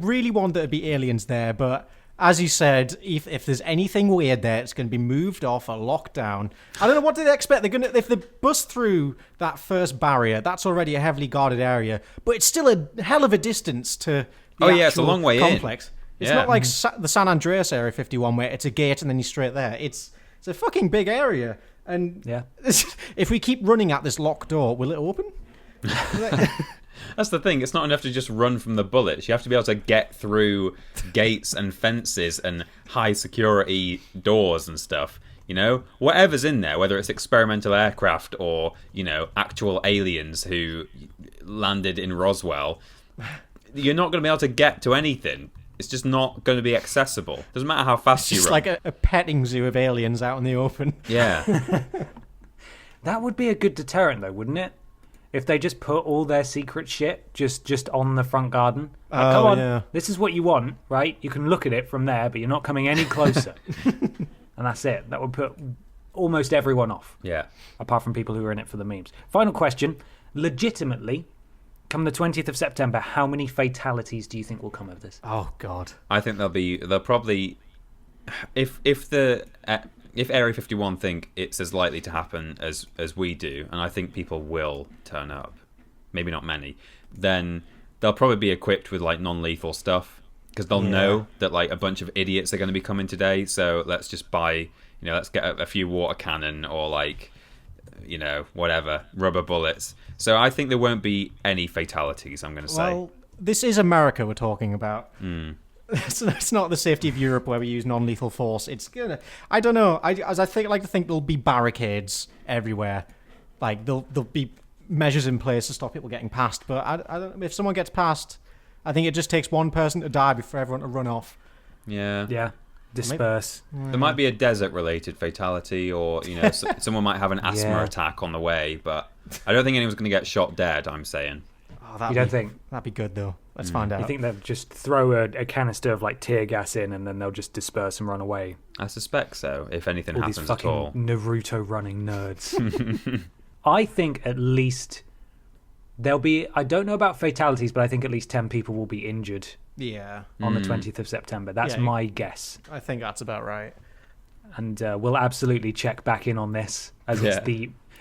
really want there to be aliens there, but as you said, if there's anything weird there, it's going to be moved off or locked down. I don't know what do they expect. They're going to if they bust through that first barrier, that's already a heavily guarded area, but it's still a hell of a distance to the it's a actual long way complex. in. It's Yeah. not like the San Andreas Area 51 where it's a gate and then you're straight there. It's a fucking big area, and Yeah. if we keep running at this locked door, will it open? That's the thing. It's not enough to just run from the bullets. You have to be able to get through gates and fences and high security doors and stuff. Whatever's in there, whether it's experimental aircraft or, actual aliens who landed in Roswell, you're not going to be able to get to anything. It's just not going to be accessible. Doesn't matter how fast you It's run. like a petting zoo of aliens out in the open. Yeah. That would be a good deterrent, though, wouldn't it? If they just put all their secret shit just on the front garden. Like, come on, yeah. this is what you want, right? You can look at it from there, but you're not coming any closer. And that's it. That would put almost everyone off, Yeah. apart from people who are in it for the memes. Final question. Legitimately, come the 20th of September, how many fatalities do you think will come of this? Oh God. I think they'll probably, if Area 51 think it's as likely to happen as we do, and I think people will turn up, maybe not many, then they'll probably be equipped with like non-lethal stuff because they'll know that like a bunch of idiots are going to be coming today. So let's just buy, let's get a few water cannon or like, whatever, rubber bullets. So I think there won't be any fatalities. I'm going to say. Well, this is America we're talking about. It's not the safety of Europe where we use non-lethal force. It's gonna. I don't know. I like to think there'll be barricades everywhere. Like there'll be measures in place to stop people getting past. But I don't. If someone gets past, I think it just takes one person to die before everyone to run off. Yeah. Yeah. Disperse. There might be a desert-related fatality, or someone might have an asthma attack on the way. But I don't think anyone's going to get shot dead. I'm saying. Oh, You don't think? that'd be good though? Let's find out. You think they'll just throw a canister of like tear gas in and then they'll just disperse and run away? I suspect so. If anything All happens these at fucking all. Naruto running nerds. I think at least there'll be, I don't know about fatalities, but I think at least 10 people will be injured Yeah, on the 20th of September. That's Yeah. my guess. I think that's about right. And we'll absolutely check back in on this as Yeah.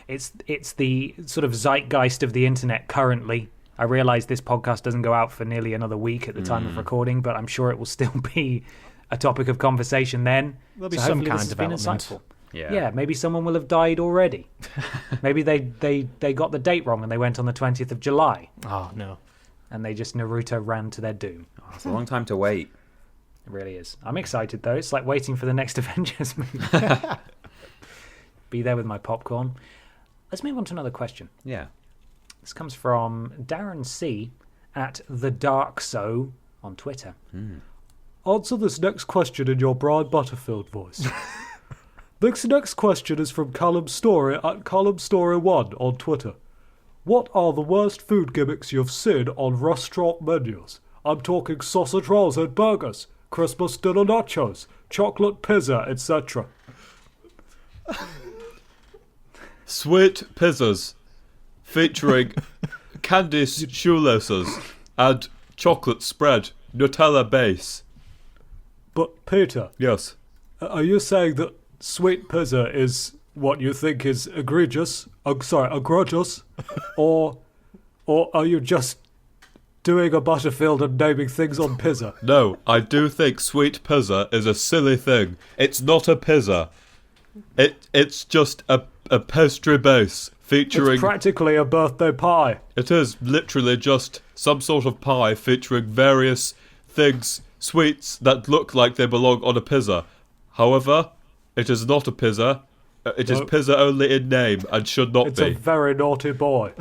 it's the sort of zeitgeist of the internet currently. I realise this podcast doesn't go out for nearly another week at the time of recording, but I'm sure it will still be a topic of conversation then. There'll be So some hopefully kind this of has been development. insightful. Yeah. Yeah, maybe someone will have died already. Maybe they got the date wrong and they went on the 20th of July Oh no. and they just Naruto ran to their doom. It's a long time to wait. It really is. I'm excited, though. It's like waiting for the next Avengers movie. Be there with my popcorn. Let's move on to another question. Yeah. This comes from Darren C. at The Dark So on Twitter. Answer this next question in your Brian Butterfield voice. This next question is from Callum Story at Callum Story 1 on Twitter. What are the worst food gimmicks you've seen on restaurant menus? I'm talking sausage rolls and burgers, Christmas dinner nachos, chocolate pizza, etc. Sweet pizzas featuring candy shoelaces and chocolate spread, Nutella base. But Peter, Yes. are you saying that sweet pizza is what you think is egregious, or are you just doing a Butterfield and naming things on pizza? No, I do think sweet pizza is a silly thing. It's not a pizza. It's just a pastry base featuring... It's practically a birthday pie. It is literally just some sort of pie featuring various things, sweets that look like they belong on a pizza. However, it is not a pizza. It is pizza only in name and should not It's be. a very naughty boy.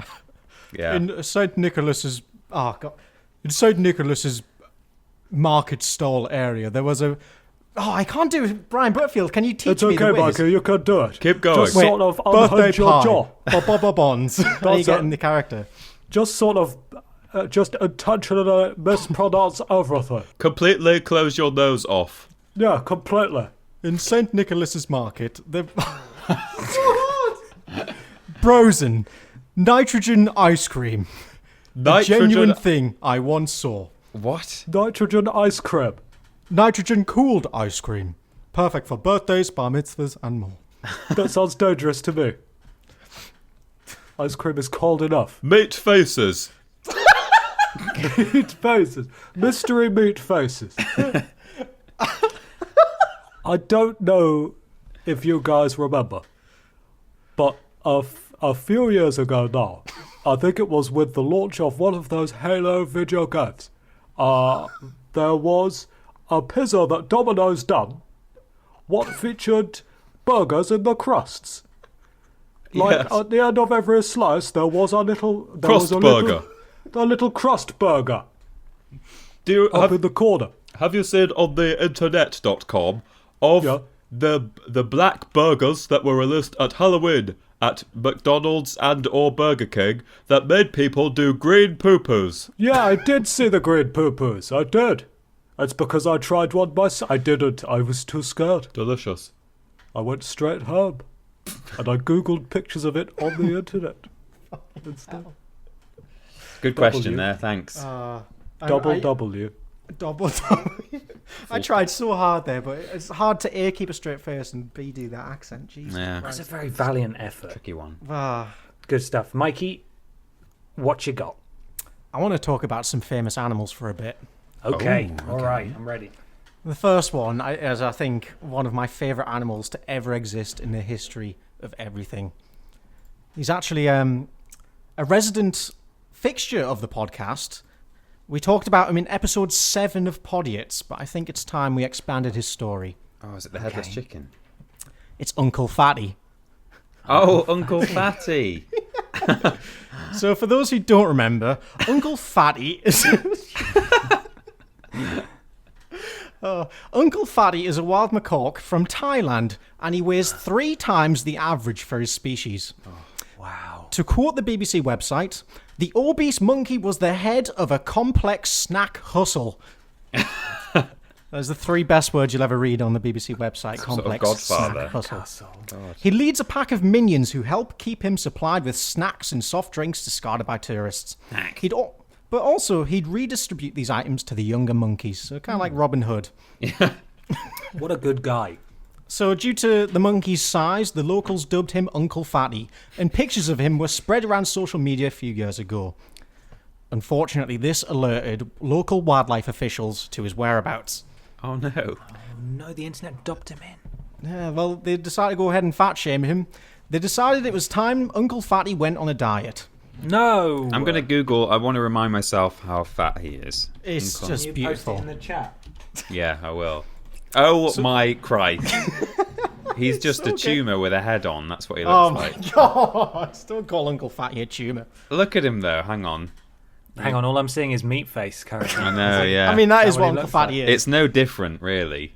Yeah. In St. Nicholas's in St. Nicholas's market stall area, there was a. Oh, I can't do it. Brian Butterfield, can you teach It's me okay, the ways? Michael, you can do it. Keep going. Just sort of birthday unhinge your pie. jaw. Bonds. How you it. getting the character? Just sort of, just intentionally mispronounce everything. Completely close your nose off. Yeah, completely. In St. Nicholas's market, the Brosen nitrogen ice cream. A genuine thing I once saw. What? Nitrogen ice cream. Nitrogen cooled ice cream. Perfect for birthdays, bar mitzvahs, and more. That sounds dangerous to me. Ice cream is cold enough. Meat faces. Meat faces. Mystery meat faces. I don't know if you guys remember, but a few years ago now, I think it was with the launch of one of those Halo video games, there was a pizza that Domino's done, what featured burgers in the crusts. Like Yes. at the end of every slice, there was a little burger. a little crust burger Do you up in the corner. have you seen on the internet.com of Yeah. the black burgers that were released at Halloween at McDonald's and or Burger King that made people do green poo-poos? Yeah, I did see the green poo-poos. I did. It's because I tried one myself. I didn't. I was too scared. Delicious. I went straight home. And I googled pictures of it on the internet. Instead. Good question W. there, thanks. Double W. Double. I tried so hard there, but it's hard to A, keep a straight face, and B, do that accent. Jesus Yeah. That's a Christ. very valiant effort. Tricky one. Good stuff. Mikey, what you got? I want to talk about some famous animals for a bit. Okay. All right. I'm ready. The first one is, I think, one of my favourite animals to ever exist in the history of everything. He's actually a resident fixture of the podcast. We talked about him in episode 7 of Podiots, but I think it's time we expanded his story. Oh, is it the headless chicken? It's Uncle Fatty. Oh, Uncle Fatty. So for those who don't remember, Uncle Fatty is... Uncle Fatty is a wild macaque from Thailand, and he weighs 3 times the average for his species. Wow. To quote the BBC website, the obese monkey was the head of a complex snack hustle. Those are the 3 best words you'll ever read on the BBC website. Some sort of Complex Godfather. snack hustle. He leads a pack of minions who help keep him supplied with snacks and soft drinks discarded by tourists. But also, he'd redistribute these items to the younger monkeys, so kind of like Robin Hood. What a good guy. So due to the monkey's size, the locals dubbed him Uncle Fatty, and pictures of him were spread around social media a few years ago. Unfortunately, this alerted local wildlife officials to his whereabouts. Oh, no. Oh, no, the internet dubbed him in. Yeah, well, they decided to go ahead and fat shame him. They decided it was time Uncle Fatty went on a diet. No. I'm going to Google. I want to remind myself how fat he is. It's Uncle. just Can you beautiful. post it in the chat? Yeah, I will. Oh my Christ. He's just a tumour with a head on. That's what he looks like. Oh my God! Don't call Uncle Fatty a tumour. Look at him, though. Hang on. Hang on, all I'm seeing is meat face currently. I know, yeah. I mean, that is what what he Uncle looks Fatty is. It's no different, really.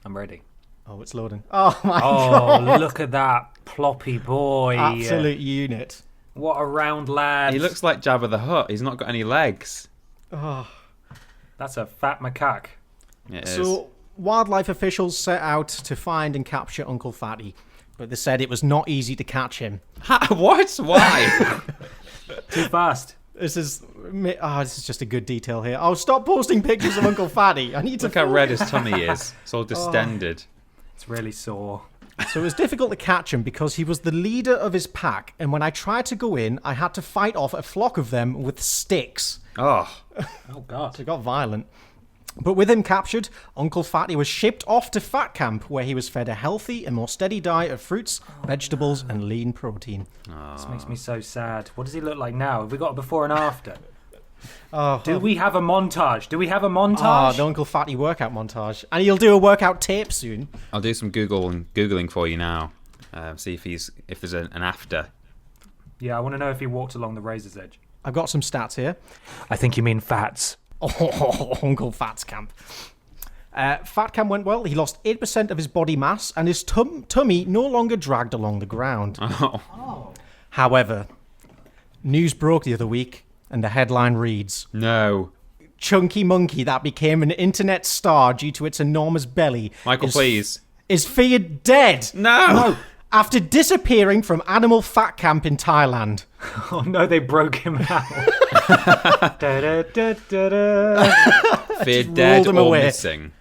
I'm ready. Oh, it's loading. Oh my God! Oh, look at that ploppy boy. Absolute unit. What a round lad. He looks like Jabba the Hutt. He's not got any legs. Oh. That's a fat macaque. It is. So, wildlife officials set out to find and capture Uncle Fatty, but they said it was not easy to catch him. What? Why? Too fast. This is just a good detail here. Oh, stop posting pictures of Uncle Fatty. I need to Look how red his tummy is. It's all distended. It's really sore. So it was difficult to catch him because he was the leader of his pack, and when I tried to go in, I had to fight off a flock of them with sticks. Oh. Oh, God. So it got violent. But with him captured, Uncle Fatty was shipped off to Fat Camp, where he was fed a healthy and more steady diet of fruits, vegetables, and lean protein. This makes me so sad. What does he look like now? Have we got a before and after? Oh, Do we have a montage? Do we have a Ah, montage? the Uncle Fatty workout montage. And he'll do a workout tape soon. I'll do some Googling for you now. See if there's an after. Yeah, I want to know if he walked along the razor's edge. I've got some stats here. I think you mean fats. Oh, Uncle Fat's camp. Fat Camp went well. He lost 8% of his body mass, and his tummy no longer dragged along the ground. Oh. However, news broke the other week, and the headline reads, No. Chunky monkey that became an internet star due to its enormous belly Michael, please. is feared dead. No. After disappearing from Animal Fat Camp in Thailand. Oh no, they broke him out. Feared dead him or away. missing.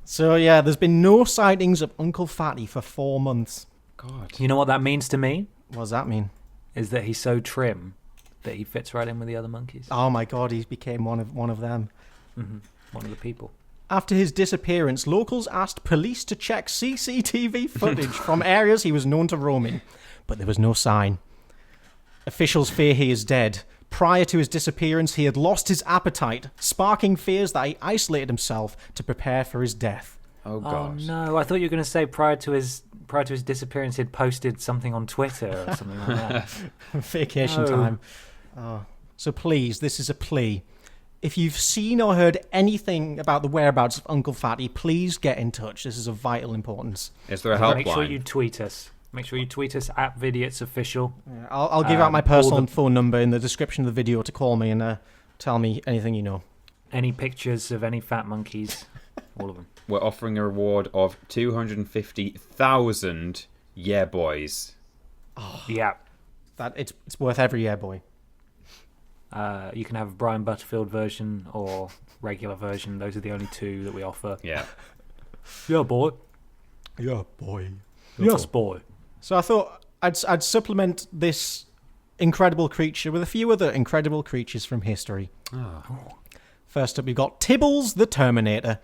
So yeah, there's been no sightings of Uncle Fatty for 4 months. God. You know what that means to me? What does that mean? Is that he's so trim that he fits right in with the other monkeys. Oh my God, he became one of them. One of the people. After his disappearance, locals asked police to check CCTV footage from areas he was known to roam in, but there was no sign. Officials fear he is dead. Prior to his disappearance, he had lost his appetite, sparking fears that he isolated himself to prepare for his death. Oh Oh God. no, I thought you were going to say prior to his disappearance he'd posted something on Twitter or something like that. Vacation No. time. Oh. So please, this is a plea. If you've seen or heard anything about the whereabouts of Uncle Fatty, please get in touch. This is of vital importance. Is there a helpline? Make sure you tweet us. Make sure you tweet us at Vidiots Official. Yeah, I'll give out my personal phone number in the description of the video to call me and tell me anything you know. Any pictures of any fat monkeys, all of them. We're offering a reward of 250,000 yeah boys. Yeah. That it's worth every year, boy. You can have a Brian Butterfield version or regular version. Those are the only two that we offer. Yeah. Yeah, boy. Yeah, boy. Yes, boy. So I thought I'd supplement this incredible creature with a few other incredible creatures from history. Oh. First up, we've got Tibbles the Terminator.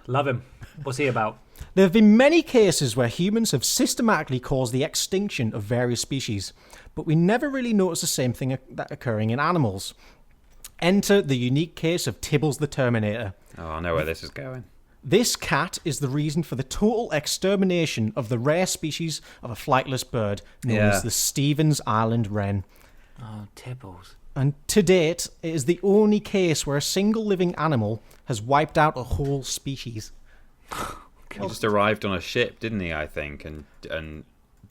Love him. What's he about? There have been many cases where humans have systematically caused the extinction of various species, but we never really notice the same thing that occurring in animals. Enter the unique case of Tibbles the Terminator. Oh, I know where this is going. This cat is the reason for the total extermination of the rare species of a flightless bird known as the Stevens Island wren. Oh, Tibbles. And to date, it is the only case where a single living animal has wiped out a whole species. He just arrived on a ship, didn't he, I think? And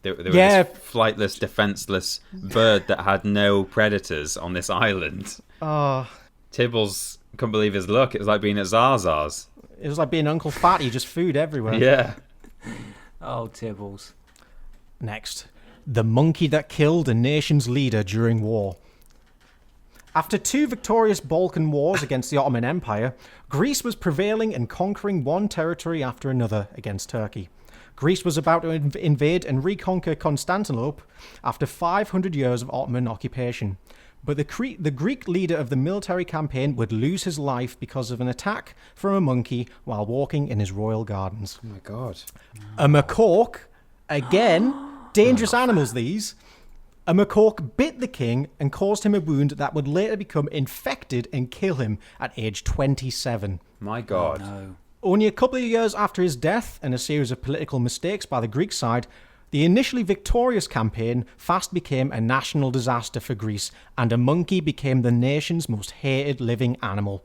there was Yeah. this flightless, defenseless bird that had no predators on this island. Oh, Tibbles couldn't believe his luck. It was like being at Zaza's. it was like being Uncle Fatty, just food everywhere. Yeah. Oh, Tibbles. Next, the monkey that killed a nation's leader during war. After 2 victorious Balkan wars against the Ottoman Empire, Greece was prevailing and conquering one territory after another against Turkey. Greece was about to invade and reconquer Constantinople after 500 years of Ottoman occupation. But the Greek leader of the military campaign would lose his life because of an attack from a monkey while walking in his royal gardens. Oh my God. A macaque, again, dangerous animals these, A macaque bit the king and caused him a wound that would later become infected and kill him at age 27. My God. No. Only a couple of years after his death and a series of political mistakes by the Greek side, the initially victorious campaign fast became a national disaster for Greece, and a monkey became the nation's most hated living animal.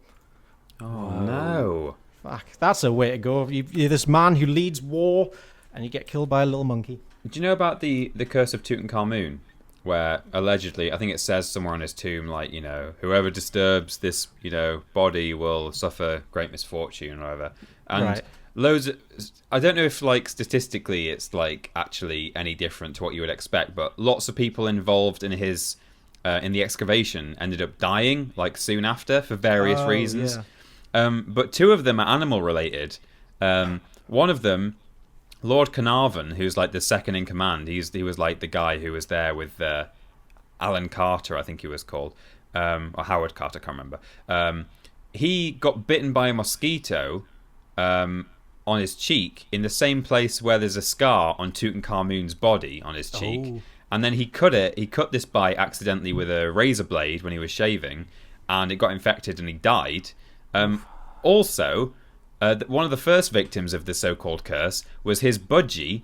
Oh, no. Fuck, that's a way to go. You're this man who leads war, and you get killed by a little monkey. Do you know about the curse of Tutankhamun? Where allegedly, I think it says somewhere on his tomb, like, you know, whoever disturbs this, you know, body will suffer great misfortune or whatever. And Right. loads of, I don't know if, like, statistically it's, like, actually any different to what you would expect, but lots of people involved in his, in the excavation ended up dying, like, soon after for various reasons. Yeah. But two of them are animal related. One of them, Lord Carnarvon, who's like the second in command, he was like the guy who was there with Alan Carter, I think he was called, or Howard Carter, I can't remember. He got bitten by a mosquito on his cheek in the same place where there's a scar on Tutankhamun's body on his cheek. Oh. And then he cut this bite accidentally with a razor blade when he was shaving, and it got infected and he died. Also, one of the first victims of the so-called curse was his budgie,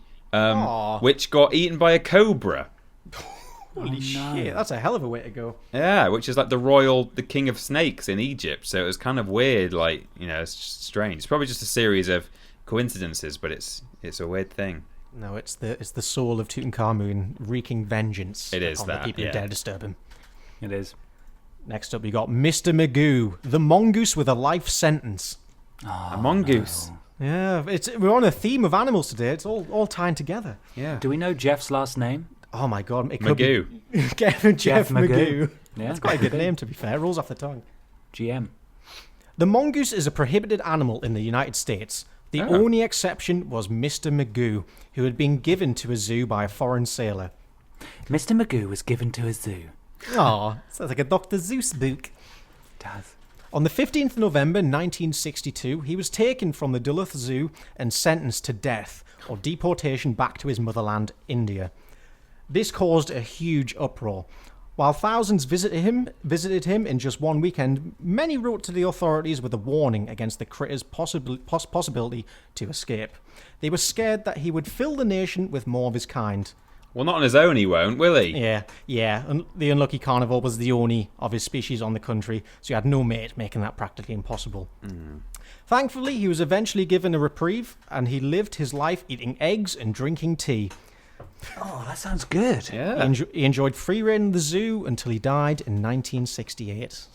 which got eaten by a cobra. Holy shit, that's a hell of a way to go. Yeah, which is like the king of snakes in Egypt. So it was kind of weird, like, you know, it's just strange. It's probably just a series of coincidences, but it's a weird thing. No, it's the soul of Tutankhamun wreaking vengeance It is on that, the people yeah. who dare disturb him. It is. Next up, we got Mr. Magoo, the mongoose with a life sentence. A mongoose. Yeah, we're on a theme of animals today. It's all tying together. Yeah. Do we know Jeff's last name? Oh my god, it could Magoo. be Jeff Magoo. Yeah, That's quite a good name, to be fair. Rolls off the tongue. GM. The mongoose is a prohibited animal in the United States. The only exception was Mr. Magoo, who had been given to a zoo by a foreign sailor. Mr. Magoo was given to a zoo. Aw, sounds like a Dr. Seuss book. Does. On the 15th of November 1962, he was taken from the Duluth Zoo and sentenced to death or deportation back to his motherland, India. This caused a huge uproar. While thousands visited him in just one weekend, many wrote to the authorities with a warning against the critter's possibility to escape. They were scared that he would fill the nation with more of his kind. Well, not on his own, he won't, will he? Yeah. And the unlucky carnivore was the only of his species on the country, so he had no mate, making that practically impossible. Thankfully, he was eventually given a reprieve, and he lived his life eating eggs and drinking tea. Oh, that sounds good. Yeah. He enjoyed free reign in the zoo until he died in 1968.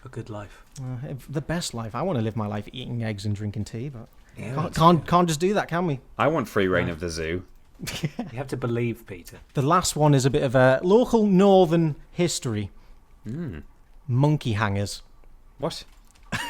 A good life. The best life. I want to live my life eating eggs and drinking tea, but can't just do that, can we? I want free reign of the zoo. You have to believe, Peter. The last one is a bit of a local northern history. Monkey hangers. What?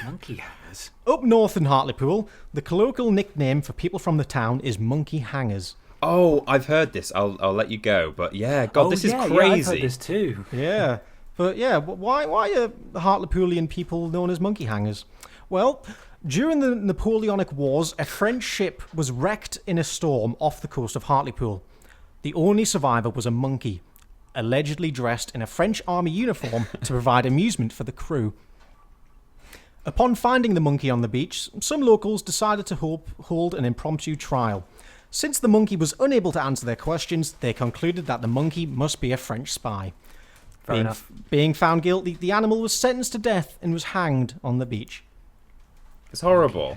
Monkey hangers. Up north in Hartlepool, the colloquial nickname for people from the town is monkey hangers. Oh, I've heard this. I'll let you go. But yeah, God, this is crazy. Yeah, I've heard this too. Yeah. But yeah, why are Hartlepoolian people known as monkey hangers? Well, during the Napoleonic Wars, a French ship was wrecked in a storm off the coast of Hartlepool. The only survivor was a monkey, allegedly dressed in a French army uniform to provide amusement for the crew. Upon finding the monkey on the beach, some locals decided to hold an impromptu trial. Since the monkey was unable to answer their questions, they concluded that the monkey must be a French spy. Fair enough. Being found guilty, the animal was sentenced to death and was hanged on the beach. It's horrible.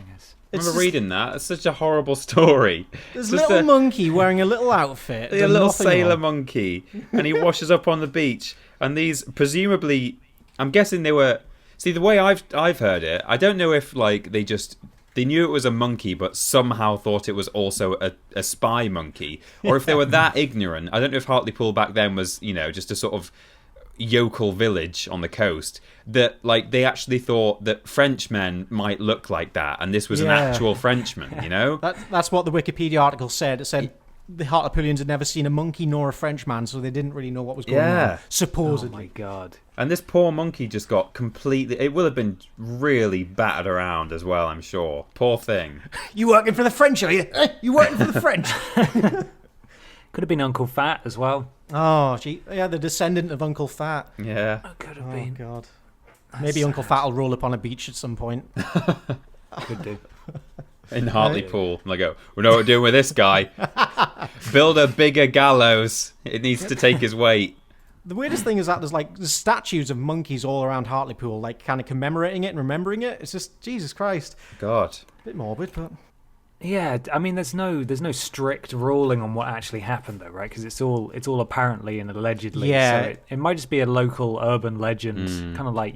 I remember reading that. It's such a horrible story. There's a little monkey wearing a little outfit. A little sailor monkey. And he washes up on the beach. And these, presumably, I'm guessing they were... See, the way I've heard it, I don't know if, like, they knew it was a monkey, but somehow thought it was also a spy monkey. Or if they were that ignorant. I don't know if Hartlepool back then was, you know, just a sort of yokel village on the coast. That, like, they actually thought that Frenchmen might look like that. And this was an actual Frenchman, you know? That's what the Wikipedia article said. It said the Hartlepoolians had never seen a monkey nor a Frenchman, so they didn't really know what was going on. Supposedly. Oh my god. And this poor monkey just got completely... It will have been really battered around as well, I'm sure. Poor thing. You working for the French, are you? You working for the French? Could have been Uncle Fat as well. Oh, gee. Yeah, the descendant of Uncle Fat. Yeah. Could have Oh, been. God. Maybe Uncle Fat will roll up on a beach at some point. Could do. In Hartlepool. And I go, we know what we're doing with this guy. Build a bigger gallows. It needs to take his weight. The weirdest thing is that there's statues of monkeys all around Hartlepool, like kind of commemorating it and remembering it. It's just, Jesus Christ. God. A bit morbid, but... Yeah, I mean, there's no strict ruling on what actually happened, though, right? Because it's all apparently and allegedly. Yeah. So it might just be a local urban legend, kind of like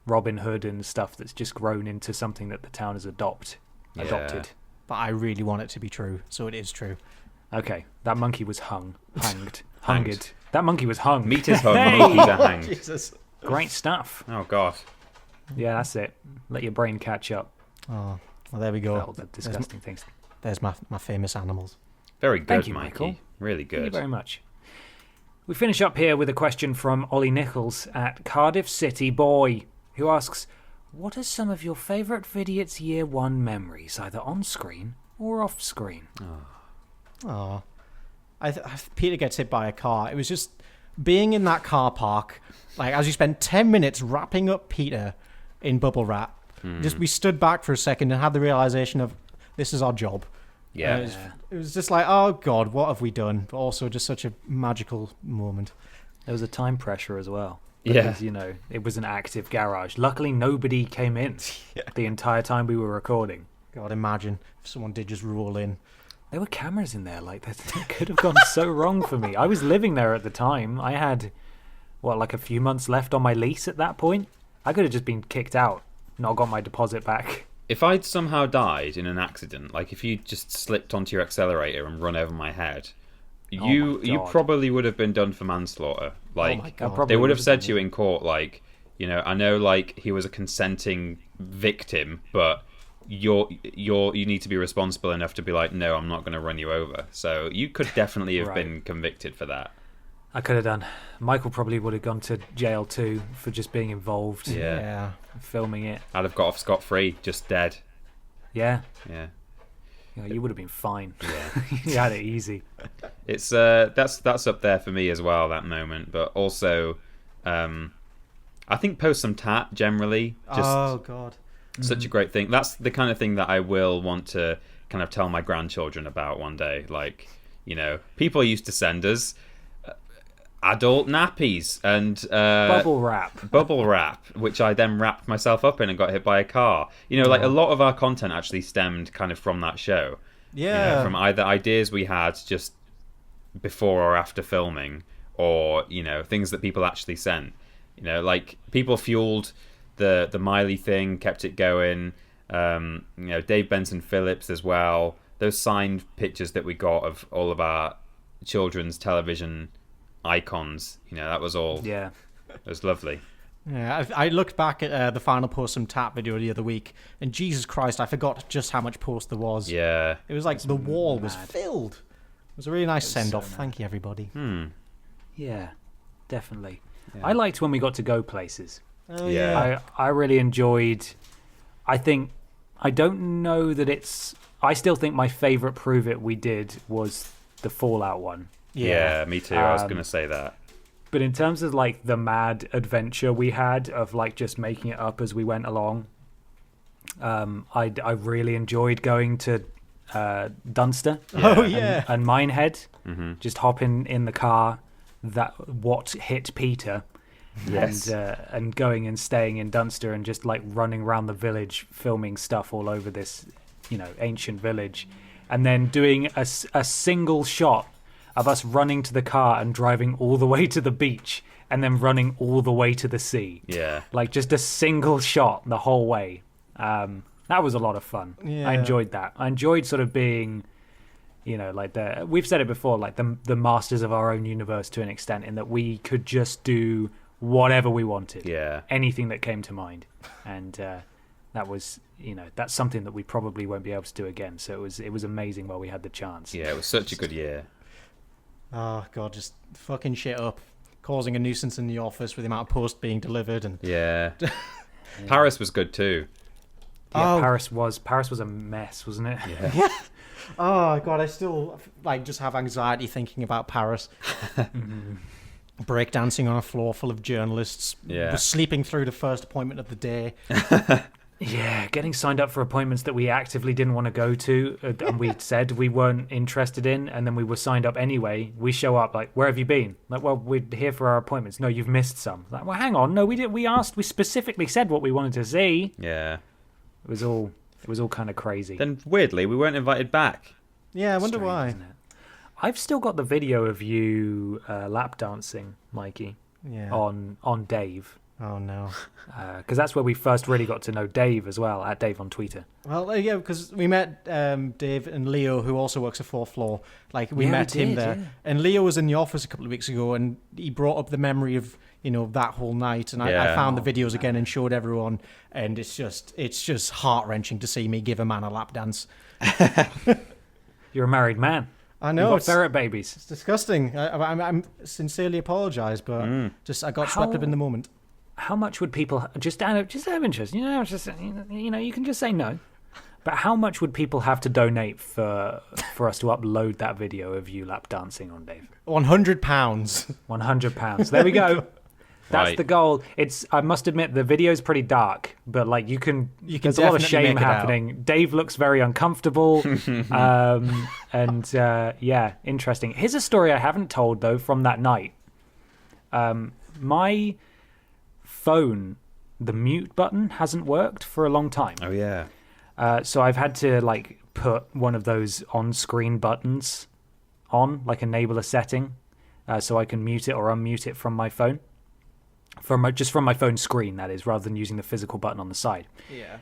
Robin Hood and stuff that's just grown into something that the town has adopted. But I really want it to be true, so it is true. Okay, that monkey was hanged. That monkey was hung. Meat is hung, Hey! monkeys are hanged. Jesus. Great stuff. Oh, God. Yeah, that's it. Let your brain catch up. Oh, well, there we go. All the disgusting things. There's my famous animals. Very good, Thank you, Mikey. Michael. Really good. Thank you very much. We finish up here with a question from Ollie Nichols at Cardiff City Boy, who asks, what are some of your favourite Vidiots Year 1 memories, either on screen or off screen? Oh, Peter gets hit by a car. It was just being in that car park, like as you spent 10 minutes wrapping up Peter in bubble wrap. Just we stood back for a second and had the realization of this is our job. Yeah. It was just like, oh God, what have we done? But also just such a magical moment. There was a time pressure as well. Yeah. Because, it was an active garage. Luckily, nobody came in the entire time we were recording. God, imagine if someone did just roll in. There were cameras in there. Like, that could have gone so wrong for me. I was living there at the time. I had, like a few months left on my lease at that point. I could have just been kicked out, not got my deposit back. If I'd somehow died in an accident, like if you just slipped onto your accelerator and run over my head, you probably would have been done for manslaughter. Like, my God. they would have said to you in court, like, I know, like, he was a consenting victim, but you need to be responsible enough to be like, no, I'm not going to run you over. So you could definitely have been convicted for that. I could have done. Michael probably would have gone to jail too for just being involved. Yeah. Filming it. I'd have got off scot-free, just dead. Yeah. Yeah. You would have been fine. Yeah. You had it easy. It's that's up there for me as well, that moment. But also, I think post some tat generally. Just Oh God. such a great thing. That's the kind of thing that I will want to kind of tell my grandchildren about one day. Like, people used to send us adult nappies and bubble wrap, which I then wrapped myself up in and got hit by a car. Like a lot of our content actually stemmed kind of from that show. Yeah. From either ideas we had just before or after filming, or things that people actually sent. Like people fueled the Miley thing, kept it going. Dave Benson Phillips as well. Those signed pictures that we got of all of our children's television icons, that was all. Yeah. It was lovely. Yeah, I looked back at the final post some tap video the other week, and Jesus Christ, I forgot just how much post there was. Yeah. It was like the wall was filled. It was a really nice send-off. Thank you, everybody. Yeah, definitely. Yeah. I liked when we got to go places. Oh, Yeah. I really enjoyed. I don't know that it's. I still think my favourite Prove It we did was the Fallout one. Yeah, me too. I was going to say that. But in terms of like the mad adventure we had of like just making it up as we went along, I really enjoyed going to Dunster. Oh yeah. And Minehead. Just hopping in the car what hit Peter. Yes. And going and staying in Dunster and just like running around the village filming stuff all over this ancient village, and then doing a single shot of us running to the car and driving all the way to the beach and then running all the way to the sea. Yeah. Like just a single shot the whole way. That was a lot of fun. Yeah. I enjoyed that. I enjoyed sort of being, like we've said it before, like the masters of our own universe to an extent, in that we could just do whatever we wanted. Yeah. Anything that came to mind. And that was, that's something that we probably won't be able to do again. So it was amazing while we had the chance. Yeah, it was such a good year. Oh God, just fucking shit up, causing a nuisance in the office with the amount of post being delivered, and Yeah. Paris was good too. Yeah, Paris was a mess, wasn't it? Yeah. Oh god, I still just have anxiety thinking about Paris. Breakdancing on a floor full of journalists. Yeah. Sleeping through the first appointment of the day. Yeah, getting signed up for appointments that we actively didn't want to go to, and we said we weren't interested in, and then we were signed up anyway. We show up like, where have you been? Like, well, we're here for our appointments. No, you've missed some. Like, well, hang on. No, we did. We specifically said what we wanted to see. Yeah. It was all kind of crazy. Then weirdly, we weren't invited back. Yeah, I wonder Strange, why. isn't it? I've still got the video of you lap dancing, Mikey, Yeah. on Dave. Oh no. Because that's where we first really got to know Dave as well, at Dave on Twitter. Well, yeah, because we met Dave and Leo, who also works at Fourth Floor. Like, we met him there. Yeah. And Leo was in the office a couple of weeks ago, and he brought up the memory of, that whole night. And I found the videos again and showed everyone. And it's just heart-wrenching to see me give a man a lap dance. You're a married man. I know. You've got ferret babies. It's disgusting. I'm sincerely apologise, but I got swept up in the moment. How much would people just out of interest? You can just say no. But how much would people have to donate for us to upload that video of you lap dancing on Dave? £100. £100. There we go. That's the goal. I must admit, the video's pretty dark, but like you can there's a lot of shame happening. Dave looks very uncomfortable, interesting. Here's a story I haven't told though from that night. My phone, the mute button hasn't worked for a long time. Oh yeah. So I've had to put one of those on-screen buttons on, enable a setting, so I can mute it or unmute it from my phone. From my phone screen, that is, rather than using the physical button on the side. Yeah.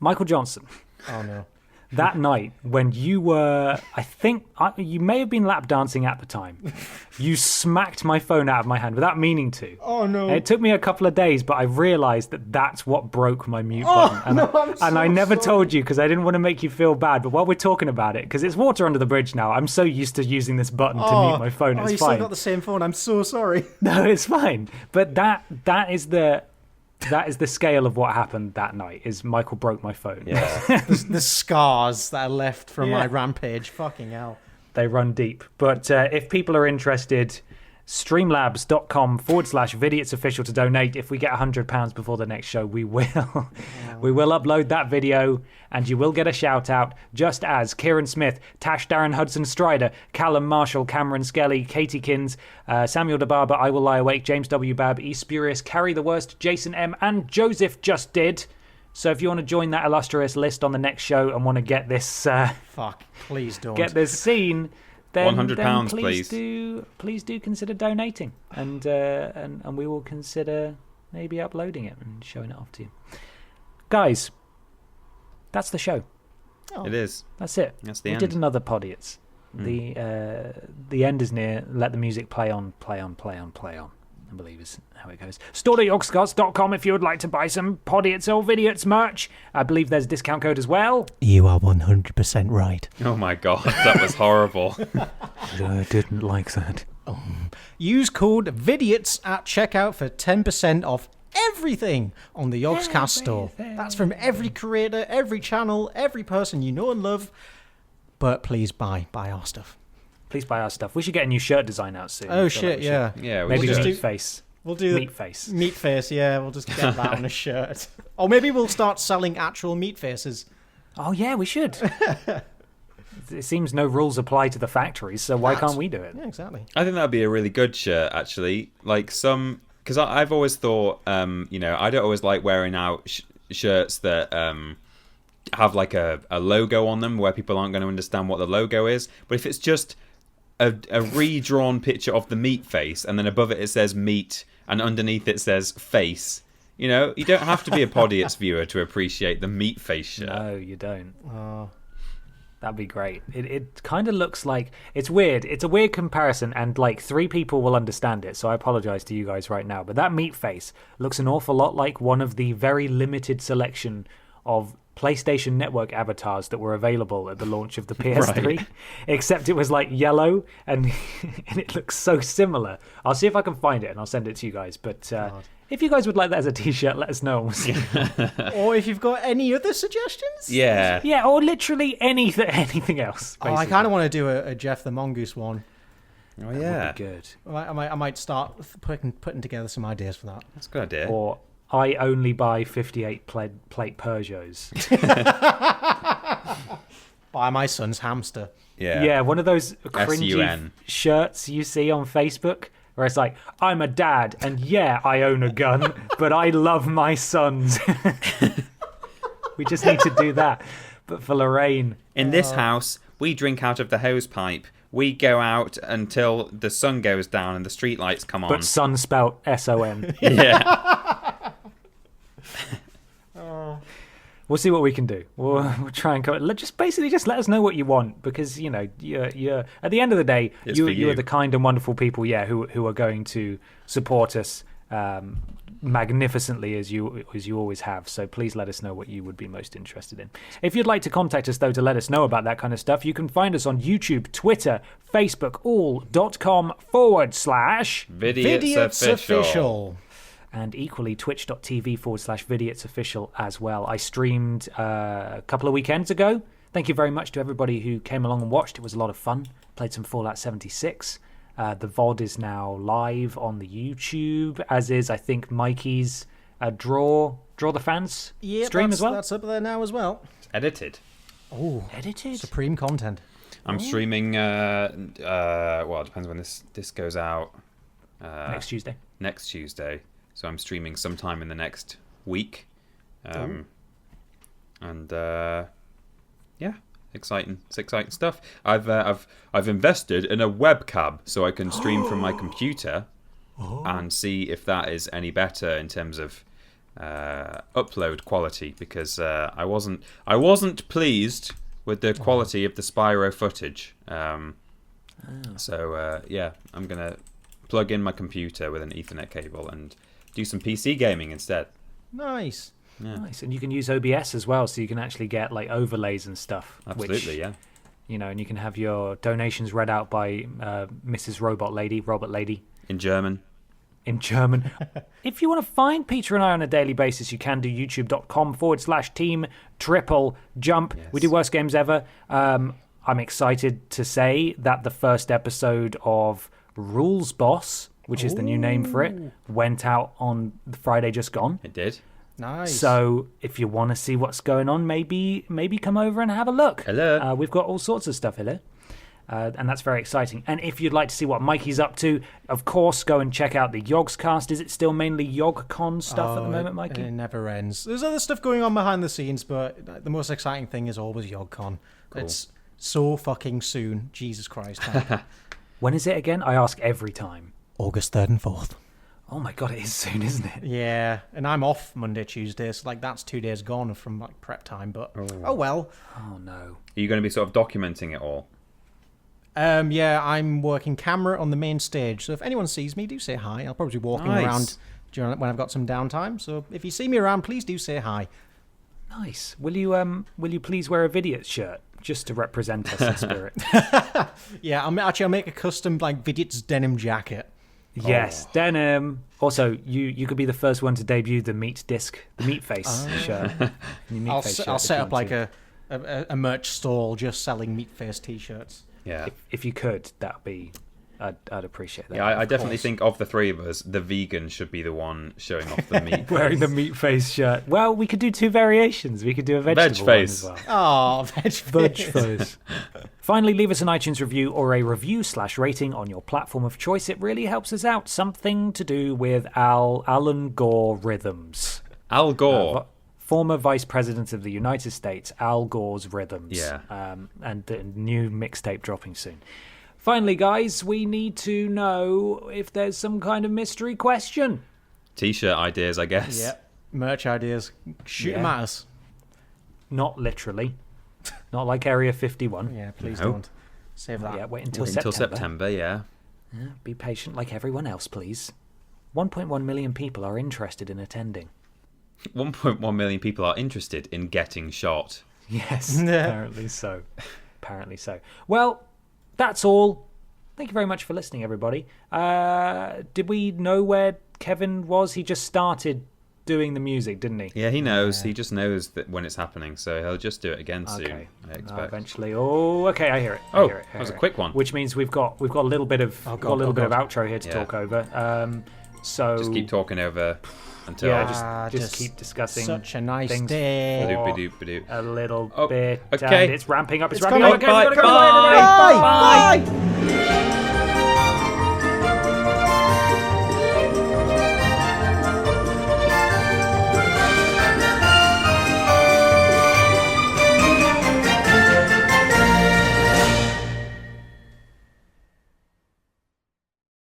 Michael Johnson. Oh no. That night when you were, I think you may have been lap dancing at the time. You smacked my phone out of my hand without meaning to. Oh no. It took me a couple of days, but I realised that that's what broke my mute button. And I never told you because I didn't want to make you feel bad. But while we're talking about it, because it's water under the bridge now, I'm so used to using this button to mute my phone. It's you fine. still got the same phone. I'm so sorry. No, it's fine. But that is the scale of what happened that night. Is Michael broke my phone. Yeah. the scars that are left from my rampage. Fucking hell. They run deep. But if people are interested, streamlabs.com/Vidiots official to donate. If we get £100 before the next show, we will. We will upload that video and you will get a shout out, just as Kieran Smith, Tash Darren Hudson Strider, Callum Marshall, Cameron Skelly, Katie Kins, Samuel DeBarber, I Will Lie Awake, James W. Babb, E. Spurious, Carry the Worst, Jason M. and Joseph just did. So if you want to join that illustrious list on the next show and want to get this please don't get this scene, then £100, please do consider donating, and we will consider maybe uploading it and showing it off to you guys. That's the show. It is. That's it. That's the end. We did another Podiots. The end is near. Let the music play on, play on, play on, play on, I believe is how it goes. Store.yogscots.com if you would like to buy some Podiots or Vidiots merch. I believe there's a discount code as well. You are 100% right. Oh my god, that was horrible. I didn't like that. Use code Vidiots at checkout for 10% off everything on the Yogscast store. That's from every creator, every channel, every person you know and love. But please buy our stuff. Please buy our stuff. We should get a new shirt design out soon. Oh shit, yeah. Yeah, maybe we'll meat face. We'll do meat face. Meat face, yeah. We'll just get that on a shirt. Or maybe we'll start selling actual meat faces. Oh yeah, we should. It seems no rules apply to the factories, so why can't we do it? Yeah, exactly. I think that'd be a really good shirt, actually. Because I've always thought, I don't always like wearing out shirts that have a logo on them where people aren't going to understand what the logo is. But if it's just a redrawn picture of the meat face, and then above it says meat, and underneath it says face, you don't have to be a Podiots viewer to appreciate the meat face shirt. No, you don't. Oh. That'd be great. It kind of looks like... It's weird. It's a weird comparison, and 3 people will understand it, so I apologise to you guys right now. But that meat face looks an awful lot like one of the very limited selection of PlayStation Network avatars that were available at the launch of the PS3, Right. except it was like yellow and and it looks so similar. I'll see if I can find it and I'll send it to you guys. But if you guys would like that as a t-shirt, let us know. We'll see. Or if you've got any other suggestions. Yeah. Yeah, or literally anything else. Oh, I kind of want to do a Jeff the Mongoose one. Oh, yeah. Would be good. I might start putting together some ideas for that. That's a good idea. Or I only buy 58 plate Peugeots. By my son's hamster. Yeah. Yeah, one of those cringy SUN. shirts you see on Facebook where it's like, I'm a dad and yeah, I own a gun, but I love my sons. We just need to do that. But for Lorraine. In this house, we drink out of the hose pipe. We go out until the sun goes down and the street lights come on. But son spelt S-O-N. Yeah. We'll see what we can do. We'll try and cover. Just let us know what you want, because you're at the end of the day, It's for you. you're the kind and wonderful people, who are going to support us magnificently as you always have. So please let us know what you would be most interested in. If you'd like to contact us though to let us know about that kind of stuff, you can find us on YouTube, Twitter, Facebook, Vidiots official. and equally twitch.tv/Vidiots as well. I streamed a couple of weekends ago. Thank you very much to everybody who came along and watched. It was a lot of fun. Played some Fallout 76. The VOD is now live on the YouTube, as is, I think, Mikey's Draw the Fans stream as well. That's up there now as well. It's edited. Oh, Edited. supreme content. I'm streaming, well, it depends when this goes out. Next Tuesday. Next Tuesday. So I'm streaming sometime in the next week. Yeah, exciting. It's exciting stuff. I've invested in a webcam so I can stream from my computer and see if that is any better in terms of upload quality, because I wasn't pleased with the quality of the Spyro footage. So yeah, I'm gonna plug in my computer with an Ethernet cable and do some PC gaming instead. Nice. Yeah. Nice. And you can use OBS as well, so you can actually get like overlays and stuff. Absolutely, yeah. And you can have your donations read out by Mrs. Robot Lady. In German. In German. If you want to find Peter and I on a daily basis, you can do youtube.com/team triple jump. Yes. We do Worst Games Ever. I'm excited to say that the first episode of Rules Boss, which is the new name for it, went out on the Friday just gone. It did. Nice. So if you want to see what's going on, maybe come over and have a look. Hello. We've got all sorts of stuff here. And that's very exciting. And if you'd like to see what Mikey's up to, of course, go and check out the Yogscast. Is it still mainly YogCon stuff at the moment, Mikey? It never ends. There's other stuff going on behind the scenes, but the most exciting thing is always YogCon. Cool. It's so fucking soon. Jesus Christ. When is it again? I ask every time. August 3rd and 4th. Oh my god, it is soon, isn't it? Yeah, and I'm off Monday, Tuesday, so like that's 2 days gone from like prep time, but oh well. Oh no. Are you going to be sort of documenting it all? Yeah, I'm working camera on the main stage, so if anyone sees me, do say hi. I'll probably be walking around when I've got some downtime, so if you see me around, please do say hi. Nice. Will you please wear a Vidiots shirt just to represent us in spirit? Yeah, I'll make a custom like Vidiots denim jacket. Yes, denim. Also, you could be the first one to debut the meat face shirt. I'll set up like a merch stall just selling meat face t-shirts. Yeah. If you could, that'd be. I'd appreciate that. Yeah, I definitely think of the three of us, the vegan should be the one showing off the meat. Wearing the meat face shirt. Well, we could do two variations. We could do a vegetable Veg face. one as well. Oh, veg face. Finally, leave us an iTunes review or a review/rating on your platform of choice. It really helps us out. Something to do with Alan Gore rhythms. Al Gore. Former Vice President of the United States, Al Gore's rhythms. Yeah. And the new mixtape dropping soon. Finally, guys, we need to know if there's some kind of mystery question. T-shirt ideas, I guess. Yep. Merch ideas. Shoot them at us. Not literally. Not like Area 51. Yeah, please No. don't. Save that. Yeah, wait until Until September. September, yeah. Be patient like everyone else, please. 1.1 million people are interested in attending. 1.1 million people are interested in getting shot. Yes, apparently so. Apparently so. Well, that's all. Thank you very much for listening, everybody. Did we know where Kevin was? He just started doing the music, didn't he? Yeah, he knows. He just knows that when it's happening, so he'll just do it again soon. I expect. Eventually. Oh, okay, I hear it. Oh, that was a quick one. Which means we've got a little bit of bit of outro here to talk over. So just keep talking over until just keep discussing. Such a nice things day. A little bit. Okay. And it's ramping up. It's coming. ramping up. Okay, Bye. we gotta go. Bye. Bye.